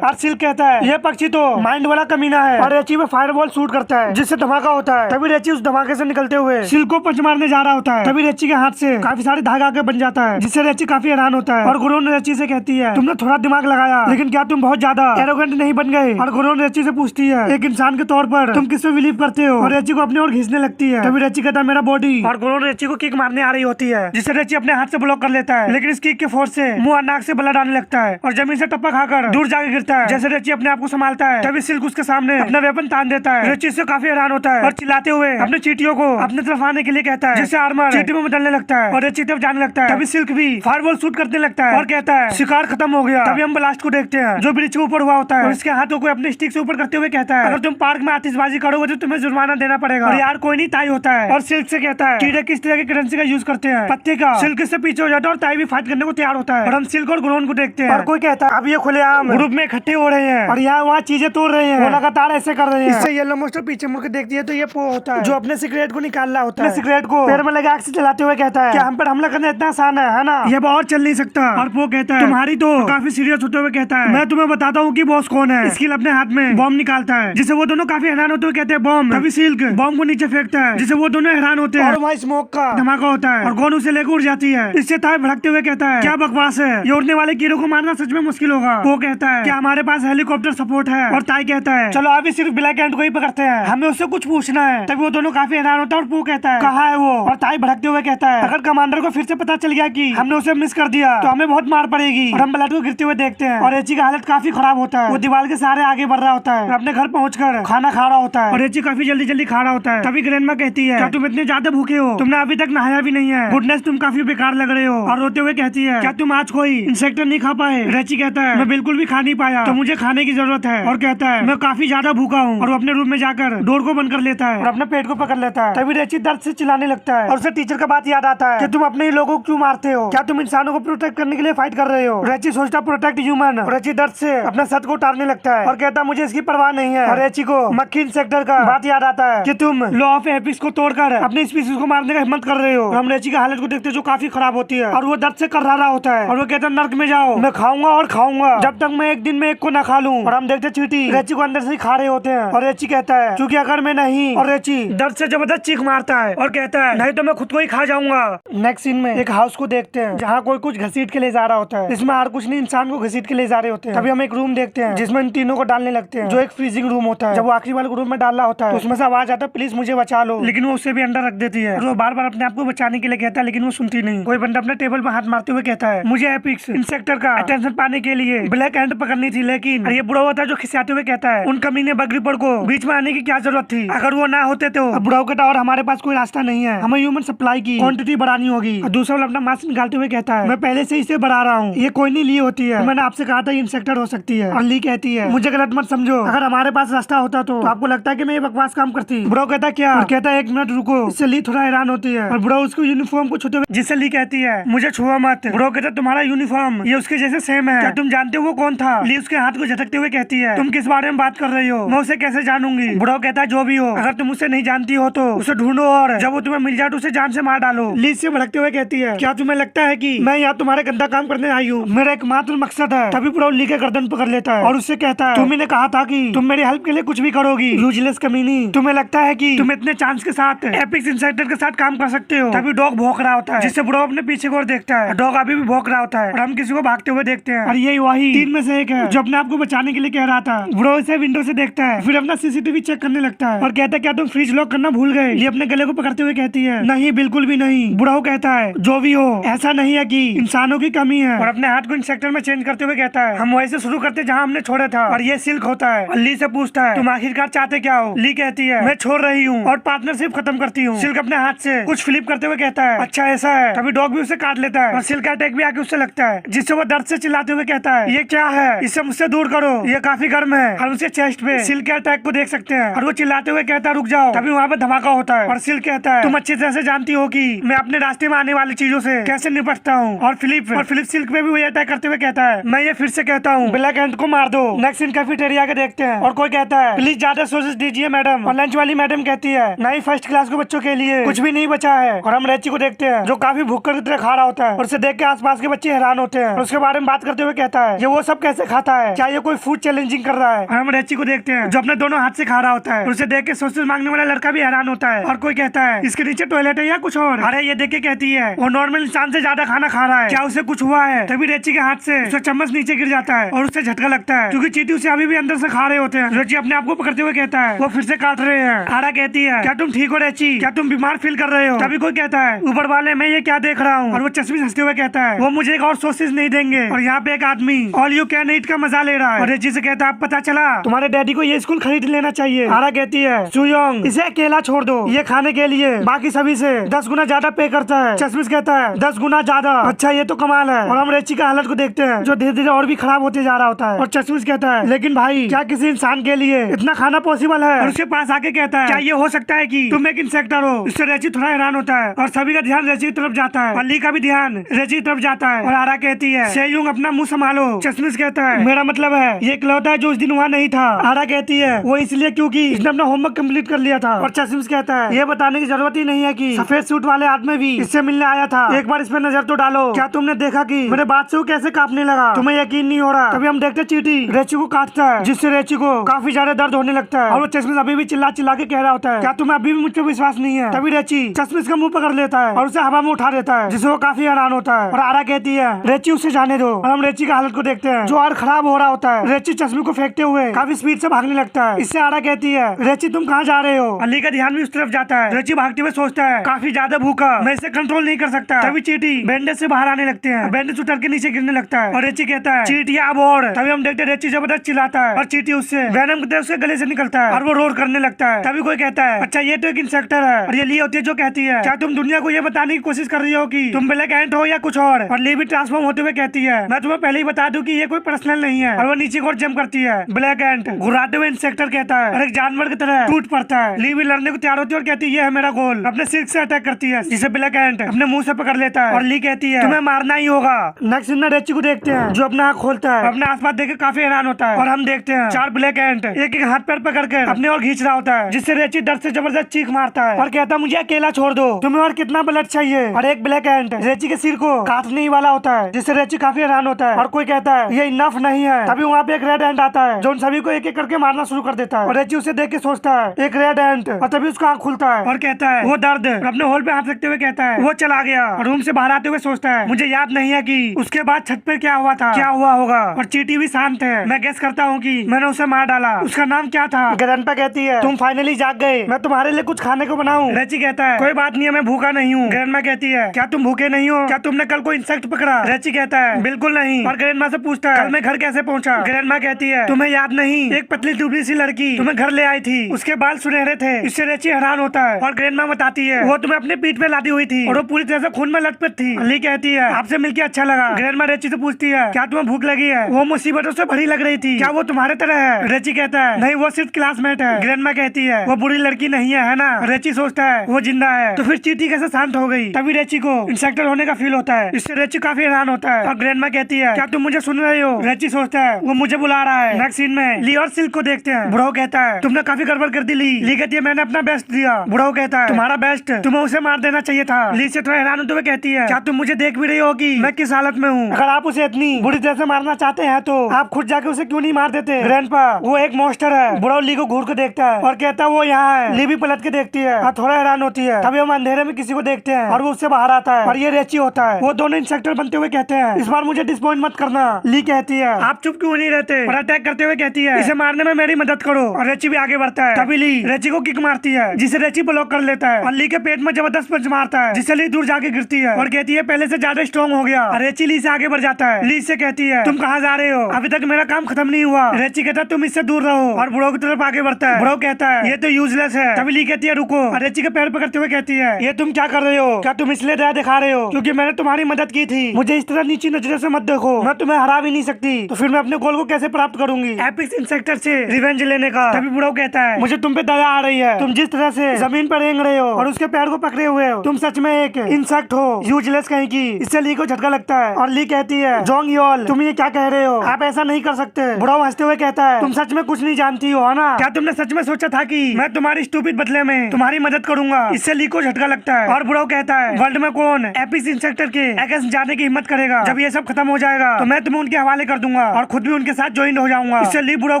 और सिल्क कहता है, ये पक्षी तो माइंड वाला कमीना है, और रेची में फायरबॉल शूट करता है, जिससे धमाका होता है। तभी रेची उस धमाके से निकलते हुए सिल्क को पंच मारने जा रहा होता है। तभी रेची के हाथ से काफी सारे धागा आगे बन जाता है, जिससे रेची काफी हैरान होता है, और ग्रोन रेची से कहती है, तुमने थोड़ा दिमाग लगाया, लेकिन क्या तुम बहुत ज्यादा एरोगेंट नहीं बन गए? और ग्रोन रेची से पूछती है, एक इंसान के तौर पर तुम किस पे बिलीव करते हो? और रेची को अपनी ओर खींचने लगती है। तभी रेची कहता है, मेरा बॉडी। और ग्रोन रेची को किक मारने आ रही होती है, जिससे रेची अपने हाथ से ब्लॉक कर लेता है, लेकिन इस किक के फोर्स से मुंह और नाक से ब्लड आने लगता है और जमीन से टप्पा खाकर दूर जाके गिरता है। जैसे रेची अपने आप को संभालता है, तभी सिल्क उसके सामने अपना वेपन तान देता है। रेची इससे काफी हैरान होता है और चिल्लाते हुए अपने चींटियों को अपने तरफ आने के लिए कहता है, जिससे आर्मर चींटी में बदलने लगता है और रेची तरफ जाने लगता है। तभी सिल्क भी फायरबॉल शूट करने लगता है और कहता है, शिकार खत्म हो गया। तभी हम ब्लास्ट को देखते हैं, जो ब्रिज के ऊपर हुआ होता है, और इसके हाथों को अपने स्टिक से ऊपर करते हुए कहता है, अगर तुम पार्क में आतिशबाजी करोगे तो तुम्हें जुर्माना देना पड़ेगा। और यार कोई नहीं, ताई होता है। और सिल्क से कहता है, कीड़े किस तरह की करेंसी का यूज करते हैं? पत्ते का। सिल्क से पीछे हो जाता है और ताई भी फाइट करने को तैयार होता है, और हम सिल्क और ग्रोन को देखते हैं। और कोई कहता है, अब ये खुलेआम ग्रुप में इकट्ठे हो रहे हैं और यहाँ वहाँ चीजें तोड़ रहे हैं, वो लगातार ऐसे कर रहे हैं। इससे येलो मास्टर पीछे मुड़ के देखती है तो ये पो होता है, जो अपने सिगरेट को निकाल रहा होता है। सिगरेट को पैर में लगा आग से जलाते हुए कहता है, क्या हम पर हमला करना इतना आसान है ना? ये और चल नहीं सकता। और वो कहता है, तुम्हारी तो काफी सीरियस होते हुए कहता है, मैं तुम्हें बताता हूँ कि बॉस कौन है। स्किल अपने हाथ में बॉम्ब निकालता है, जिसे वो दोनों काफी हैरान होते हुए कहते हैं, बॉम्ब। तभी सिल्क बॉम्ब को नीचे फेंकता है, जिसे वो दोनों हैरान होते हैं और वहाँ स्मोक का धमाका होता है और गोन उसे लेकर उड़ जाती है। इससे ताई भड़कते हुए कहता है, क्या बकवास है, ये उड़ने वाले कीड़ों को मारना सच में मुश्किल होगा। वो कहता है, क्या हमारे पास हेलीकॉप्टर सपोर्ट है? और ताई कहता है, चलो अभी सिर्फ ब्लैक एंड को ही पकड़ते हैं, हमें उससे कुछ पूछना है। तभी वो दोनों काफी हैरान होता है और वो कहता है, कहाँ है वो? और ताई भड़कते हुए कहता है, अगर कमांडर को फिर से पता चल गया कि हमने उसे मिस कर दिया तो हमें बहुत मार पड़ेगी। और हम ब्लड को गिरते हुए देखते हैं और रेची का हालत काफी खराब होता है, वो दीवार के सहारे आगे बढ़ रहा होता है, अपने घर पहुंचकर खाना खा रहा होता है और रेची काफी जल्दी जल्दी खा रहा होता है। तभी ग्रैंडमा कहती है, क्या तुम इतने ज्यादा भूखे हो? तुमने अभी तक नहाया भी नहीं है, गुडनेस तुम काफी बेकार लग रहे हो। और रोते हुए कहती है, क्या तुम आज कोई इंसेक्टर नहीं खा पाए? रेची कहता है, मैं बिल्कुल भी खा नहीं पाया, तो मुझे खाने की जरूरत है। और कहता है, मैं काफी ज्यादा भूखा हूँ। और वो अपने रूम में जाकर डोर को बंद कर लेता है और अपने पेट को पकड़ लेता है। तभी रेची दर्द से चिल्लाने लगता है और उसे टीचर का बात याद आता है कि तुम अपने ही लोगों को क्यों मारते हो? क्या तुम इंसानों को प्रोटेक्ट करने के लिए फाइट कर रहे हो? रेची सोचता प्रोटेक्ट ह्यूमन। रेची दर्द से अपना सर को उतारने लगता है और कहता है, मुझे इसकी परवाह नहीं है। और रेची को मक्खी इंसेक्टर का बात याद आता है कि तुम लॉ ऑफ एपिक्स को तोड़कर अपनी स्पीसीज को मारने का हिम्मत कर रहे हो। हम रेची की हालत को देखते जो काफी खराब होती है और वो दर्द से कर्रारा होता है और वो कहता है, नर्क में जाओ, मैं खाऊंगा और खाऊंगा जब तक मैं एक दिन में एक को न खा लूं। और हम देखते चींटी रेची को अंदर से ही खा रहे होते हैं और रेची कहता है, क्योंकि अगर मैं नहीं। और रेची दर्द से जबरदस्त चीख मारता है और कहता है, नहीं तो मैं खुद को ही खा जाऊंगा। नेक्स्ट सीन में एक हाउस को देखते हैं जहाँ कोई कुछ घसीट के ले जा रहा होता है। इसमें हर कुछ नहीं, इंसान को घसीट के ले जा रहे होते हैं। तभी हम एक रूम देखते हैं जिसमें इन तीनों को डालने लगते हैं, जो एक फ्रीजिंग रूम होता है। जब वो आखिरी वाले रूम में डालना होता है तो उसमें से आवाज आता है, प्लीज मुझे बचा लो, लेकिन वो उसे भी अंदर रख देती है। वो बार बार अपने आप को बचाने के लिए कहता है, लेकिन वो सुनती नहीं। कोई बंदा अपने टेबल पर हाथ मारते हुए कहता है, मुझे एपिक्स इंसेक्टर का अटेंशन पाने के लिए ब्लैक एंड पकड़नी थी, लेकिन ये बुढ़ा होता है जो खिसियाते हुए कहता है, उन कमीने बगरीपड़ को बीच में आने की क्या जरूरत थी? अगर वो ना होते तो बुढ़ाओ कहता, और हमारे पास कोई रास्ता नहीं है, हमें ह्यूमन सप्लाई की क्वांटिटी बढ़ानी होगी। दूसरा वाला अपना मास्क निकालते हुए कहता है, मैं पहले से इसे बढ़ा रहा हूँ, ये कोई नहीं ली होती है, मैंने आपसे कहा था इंसेक्टर हो सकती है। और ली कहती है, मुझे गलत मत समझो, अगर हमारे पास रास्ता होता तो आपको लगता है कि मैं ये बकवास काम करती? बुढ़ाओ कहता क्या? और कहता है, एक मिनट रुको। इससे ली थोड़ा हैरान होती है और बुढ़ाओ उसको यूनिफॉर्म को छूते हुए, जिससे ली कहती है, मुझे छुआ मत। बुढ़ाओ कहता है, तुम्हारा यूनिफॉर्म ये उसके जैसे सेम है, क्या तुम जानते हो वो कौन था? ली उसके हाथ को झटकते हुए कहती है, तुम किस बारे में बात कर रही हो? मैं उसे कैसे जानूंगी? बुढ़ाओ कहता है, जो भी हो, अगर तुम उसे नहीं जानती हो तो उसे ढूंढो और जब वो तुम्हें मिल जाए तो उसे जान से मार डालो। ली से भड़कते हुए कहती है, क्या तुम्हें लगता है कि मैं यहाँ तुम्हारे गंदा काम करने आई हूँ? मेरा एकमात्र मकसद है। तभी बुढ़ाओ ली के गर्दन पकड़ लेता है और उससे कहता है, तुमने कहा था कि तुम मेरी हेल्प के लिए कुछ भी करोगी, यूजलेस कमीनी। तुम्हें लगता है कि तुम इतने चांस के साथ एपिक्स इंसेक्टर के साथ काम कर सकते हो? तभी डॉग भौंक रहा होता है, जिससे बुढ़ाओ अपने पीछे को देखता है। डॉग अभी भी भौंक रहा होता है और हम किसी को भागते हुए देखते हैं और यही वही 3 में से एक है जो अपने आप को बचाने के लिए कह रहा था। बुढ़ाओ इसे विंडो से देखता है, फिर अपना सीसीटीवी चेक करने लगता है और कहता है, क्या तुम फ्रिज लॉक करना भूल गए? ये अपने गले को पकड़ते हुए कहती है, नहीं बिल्कुल भी नहीं। बुढ़ाओ कहता है, जो भी हो, ऐसा नहीं है कि इंसानों की कमी है। और अपने हाथ को इंसेक्टर में चेंज करते हुए कहता है, हम वहीं से शुरू करते जहाँ हमने छोड़ा था। और ये सिल्क होता है। ली से पूछता है, तुम आखिरकार चाहते क्या हो? ली कहती है, मैं छोड़ रही हूँ और पार्टनरशिप खत्म करती हूँ। सिल्क अपने हाथ से कुछ फ्लिप करते हुए कहता है, अच्छा ऐसा है। तभी डॉग भी उसे काट लेता है और सिल्क का अटैक भी आके उससे लगता है, जिससे वो दर्द से चिल्लाते हुए कहता है, ये क्या है? इससे मुझसे दूर करो, ये काफी गर्म है। और उसके चेस्ट पे सिल्क के अटैक को देख सकते हैं और वो चिल्लाते हुए कहता है, रुक जाओ। तभी वहाँ पे धमाका होता है और सिल्क कहता है तुम अच्छी तरह से जानती हो कि मैं अपने रास्ते में आने वाली चीजों से कैसे निपटता हूँ। और फिलिप सिल्क पे भी वही अटैक करते हुए कहता है मैं ये फिर से कहता हूँ ब्लैक एंट को मार दो। नेक्स्ट इन कैफेटेरिया के देखते हैं और कोई कहता है प्लीज ज्यादा सोसेस दीजिए मैडम। और लंच वाली मैडम कहती है नहीं, फर्स्ट क्लास के बच्चों के लिए कुछ भी नहीं बचा है। और हम रेची को देखते हैं जो काफी भूखकर की तरह खा रहा होता है और उसे देख के आसपास के बच्चे हैरान होते हैं और उसके बारे में बात करते हुए कहता है ये वो सब कैसे खाता है, क्या ये कोई फूड चैलेंजिंग कर रहा है। और हम रेची को देखते हैं जो अपने दोनों हाथ से खा रहा होता है। उसे देख के सोसेस मांगने वाला लड़का भी हैरान होता है और कोई कहता है इसके नीचे टॉयलेट है या कुछ और। अरे ये देख के कहती है वो नॉर्मल इंसान से ज्यादा खाना खा रहा है, क्या उसे कुछ हुआ है। तभी रेची के हाथ से उसका चम्मच नीचे गिर जाता है और उसे झटका लगता है क्योंकि चींटी उसे अभी भी अंदर से खा रहे होते हैं। रेची अपने आप को पकड़ते हुए कहता है वो फिर से काट रहे हैं। आरा कहती है क्या तुम ठीक हो रेची, क्या तुम बीमार फील कर रहे हो। तभी कोई कहता है ऊपर वाले मैं ये क्या देख रहा हूँ। और वो चश्मी हंसते हुए कहता है वो मुझे एक और सोसेस नहीं देंगे। और यहाँ पे एक आदमी ऑल यू कैन ईट का मजा ले रहा है और रेची से कहता है पता चला तुम्हारे डैडी को ये स्कूल खरीद लेना चाहिए। आरा कहती है सुयोंग इसे अकेला छोड़ दो, ये खाने के लिए बाकी सभी से 10 गुना ज्यादा पे करता है। चश्मिश कहता है 10 गुना ज्यादा, अच्छा ये तो कमाल है। और हम रेची का हालत को देखते हैं जो धीरे धीरे और भी खराब होते जा रहा होता है। और चश्मिश कहता है लेकिन भाई क्या किसी इंसान के लिए इतना खाना पॉसिबल है। और उसके पास आके कहता है क्या ये हो सकता है कि तुम एक इंसेक्टर हो। इससे रेची थोड़ा हैरान होता है और सभी का ध्यान रेची की तरफ जाता है और ली का भी ध्यान रेची की तरफ जाता है। और आरा कहती है सेयुंग अपना मुंह संभालो। चश्मिश कहता है मेरा मतलब है ये इकलौता है जो उस दिन वहाँ नहीं था। आरा कहती है वो इसलिए क्योंकि इसने अपना होमवर्क कंप्लीट कर लिया था। और चश्मिश कहता है ये बताने की जरूरत ही नहीं है कि सफेद सूट वाले आदमी भी इससे मिलने आया था, एक बार इस पर नजर तो डालो। क्या तुमने देखा कि मेरे बात से वो कैसे कांपने लगा, तुम्हें यकीन नहीं हो रहा। तभी हम देखते चींटी रेची को काटता है जिससे रेची को काफी ज्यादा दर्द होने लगता है। और वो चश्मिश अभी भी चिल्ला चिल्ला के कह रहा होता है क्या तुम्हें अभी भी मुझ पर विश्वास नहीं है। तभी रेची चश्मिश का मुंह पकड़ लेता है और उसे हवा में उठा देता है जिससे वो काफी हैरान होता है। और आरा कहती है रेची उसे जाने दो। और हम रेची का हालत को देखते हैं जो और खराब हो रहा होता है। रेची चश्मिश को फेंकते हुए काफी स्पीड से भागने लगता है। इससे आरा कहती है रेची तुम कहाँ जा रहे हो। अली का ध्यान भी उस तरफ जाता है। रेची भागते हुए सोचता है काफी ज्यादा भूखा, मैं इसे कंट्रोल नहीं कर सकता। तभी चींटी बैंडेज से बाहर आने लगते हैं, बैंडेज उतर के नीचे गिरने लगता है। और रेची कहता है चींटी अब और। तभी हम देखते हैं रेची जबरदस्त चिल्लाता है और चींटी उससे वेनम की तरह उसके गले से निकलता है और वो रोर करने लगता है। तभी कोई कहता है अच्छा ये तो एक इंसेक्टर है। और ये ली होती है जो कहती है क्या तुम दुनिया को ये बताने की कोशिश कर रही हो कि तुम ब्लैक एंट हो या कुछ और। ली भी ट्रांसफॉर्म होते हुए कहती है मैं तुम्हें पहले ही बता दूं कि ये कोई पर्सनल नहीं है। और वो नीचे को जंप करती है। ब्लैक एंट घुराते हुए इंसेक्टर कहता है और एक जानवर की तरह टूट पड़ता है। ली भी लड़ने को तैयार होती है और कहती है ये है मेरा गोल। अपने सिर से अटैक करती है जिसे ब्लैक एंट अपने मुंह से पकड़ लेता है। और ली कहती है तुम्हें मारना ही होगा। नेक्स्ट सीन में रेची को देखते हैं जो अपना आँख खोलता है, अपने आसपास देख के काफी हैरान होता है। और हम देखते हैं 4 ब्लैक एंट एक एक हाथ पैर पकड़ कर अपने और खींच रहा होता है जिससे रेची दर्द से जबरदस्त चीख मारता है और कहता है मुझे अकेला छोड़ दो, तुम्हें और कितना ब्लड चाहिए। और एक ब्लैक एंट रेची के सिर को काटने ही वाला होता है जिससे रेची काफी हैरान होता है। और कोई कहता है ये इनफ नहीं है। तभी वहाँ पे एक रेड एंट आता है जो उन सभी को एक एक करके मारना शुरू कर देता है। और रेची उसे देख के सोचता है एक रेड एंट। और तभी उसका आँख खुलता है और कहता है वो दर्द। और अपने होल पे हाथ रखते हुए कहता है वो चला गया। और रूम से बाहर आते हुए सोचता है मुझे याद नहीं है कि उसके बाद छत पे क्या हुआ था, क्या हुआ होगा। और चींटी भी शांत है, मैं गेस करता हूँ कि मैंने उसे मार डाला। उसका नाम क्या था। ग्रैंडपा कहती है तुम फाइनली जाग गए, मैं तुम्हारे लिए कुछ खाने को बनाऊं। रेची कहता है कोई बात नहीं है, मैं भूखा नहीं हूँ। ग्रैंडमा कहती है क्या तुम भूखे नहीं हो, क्या तुमने कल कोई इंसेक्ट पकड़ा। रेची कहता है बिल्कुल नहीं। और ग्रैंडमा से पूछता है कल मैं घर कैसे पहुँचा। ग्रैंडमा कहती है तुम्हें याद नहीं, एक पतली दुबली सी लड़की तुम्हें घर ले आई थी, उसके बाल सुनहरे थे। इससे रेची हैरान होता है और ग्रैंडमा बताती है वो तुम्हें अपने पीठ पे लादी हुई थी और वो पूरी तरह से खून में लटपट थी। ली कहती है आपसे मिलकर अच्छा लगा। ग्रैंडमा रेची से पूछती है क्या तुम्हें भूख लगी है। वो मुसीबतों से भरी लग रही थी, क्या वो तुम्हारे तरह है। रेची कहता है नहीं वो सिर्फ क्लासमेट है। ग्रैंडमा कहती है वो बुरी लड़की नहीं है ना। रेची सोचता है वो जिंदा है। तो फिर चींटी कैसे शांत हो गई। तभी रेची को इंसेक्टर होने का फील होता है, इससे रेची काफी हैरान होता है। और ग्रैंडमा कहती है क्या तुम मुझे सुन रहे हो। रेची सोचता है वो मुझे बुला रहा है। नेक्स्ट सीन में ली और सिल्क को देखते हैं। बुढ़ाऊ कहता है तुमने काफी गड़बड़ कर दी। ली कहती है मैंने अपना बेस्ट दिया। बुढ़ाऊ कहता है तुम्हारा बेस्ट, तुम्हें उसे मार देना चाहिए था। ली से थोड़ा हैरान होते हुए कहती है क्या तुम मुझे देख भी रही हो कि मैं किस हालत में हूँ। अगर आप उसे इतनी बुरी तरह से मारना चाहते हैं तो आप खुद जाके उसे क्यों नहीं मार देते। ग्रैंडपा वो एक मॉन्स्टर है। बुढ़ाऊ ली को घूर के देखता है और कहता है वो यहाँ है। ली भी पलट के देखती है और थोड़ा हैरान होती है। तभी हम अंधेरे में किसी को देखते हैं और वो उससे बाहर आता है और ये रेची होता है। वो दोनों इंसेक्टर बनते हुए कहते हैं इस बार मुझे डिसपॉइंट मत करना। ली कहती है आप चुप क्यों नहीं रहते। और अटैक करते हुए कहती है इसे मारने में मेरी मदद करो। और रेची भी आगे बढ़ता है। तभी ली रेची को किक मारती है जिसे रेची ब्लॉक कर लेता है और ली के पेट में जबरदस्त पंच मारता है जिससे ली दूर जाके गिरती है और कहती है पहले से ज्यादा स्ट्रॉन्ग हो गया। रेची ली से आगे बढ़ जाता है। ली से कहती है तुम कहाँ जा रहे हो, अभी तक मेरा काम खत्म नहीं हुआ। रेची कहता है तुम इससे दूर रहो और बुढ़ो की तरफ आगे बढ़ता है। बुढ़ो कहता है ये तो यूजलेस है। तभी ली कहती है रुको। और रेची के पैर पकड़ते हुए कहती है ये तुम क्या कर रहे हो, क्या तुम इसलिए दया दिखा रहे हो क्योंकि मैंने तुम्हारी मदद की थी। मुझे इस तरह नीची नजरों से मत देखो, मैं तुम्हें हरा भी नहीं सकती तो फिर मैं अपने गोल को कैसे प्राप्त करूंगी। एपिक्स इंसेक्टर से रिवेंज लेने का। तभी बुढ़ाऊ कहता है मुझे तुम पे दया आ रही है। तुम जिस तरह से जमीन पर रेंग रहे हो और उसके पैर को पकड़े हुए हो, तुम सच में एक इंसेक्ट हो, यूजलेस कहीं की। इससे ली को झटका लगता है और ली कहती है, जोंग योल तुम ये क्या कह रहे हो, आप ऐसा नहीं कर सकते। बुढ़ाओ हंसते हुए कहता है, तुम सच में कुछ नहीं जानती हो, है ना? क्या तुमने सच में सोचा था कि मैं तुम्हारी स्टूपिड बदले में तुम्हारी मदद करूंगा? इससे ली को झटका लगता है और बुढ़ाओ कहता है, वर्ल्ड में कौन एपिक्स इंसेक्टर के अगेंस्ट जाने की हिम्मत करेगा? जब ये सब खत्म हो जाएगा तो मैं तुम्हें उनके हवाले कर दूंगा और खुद भी उनके साथ ज्वाइन हो जाऊंगा। इससे ली बुढ़ाओ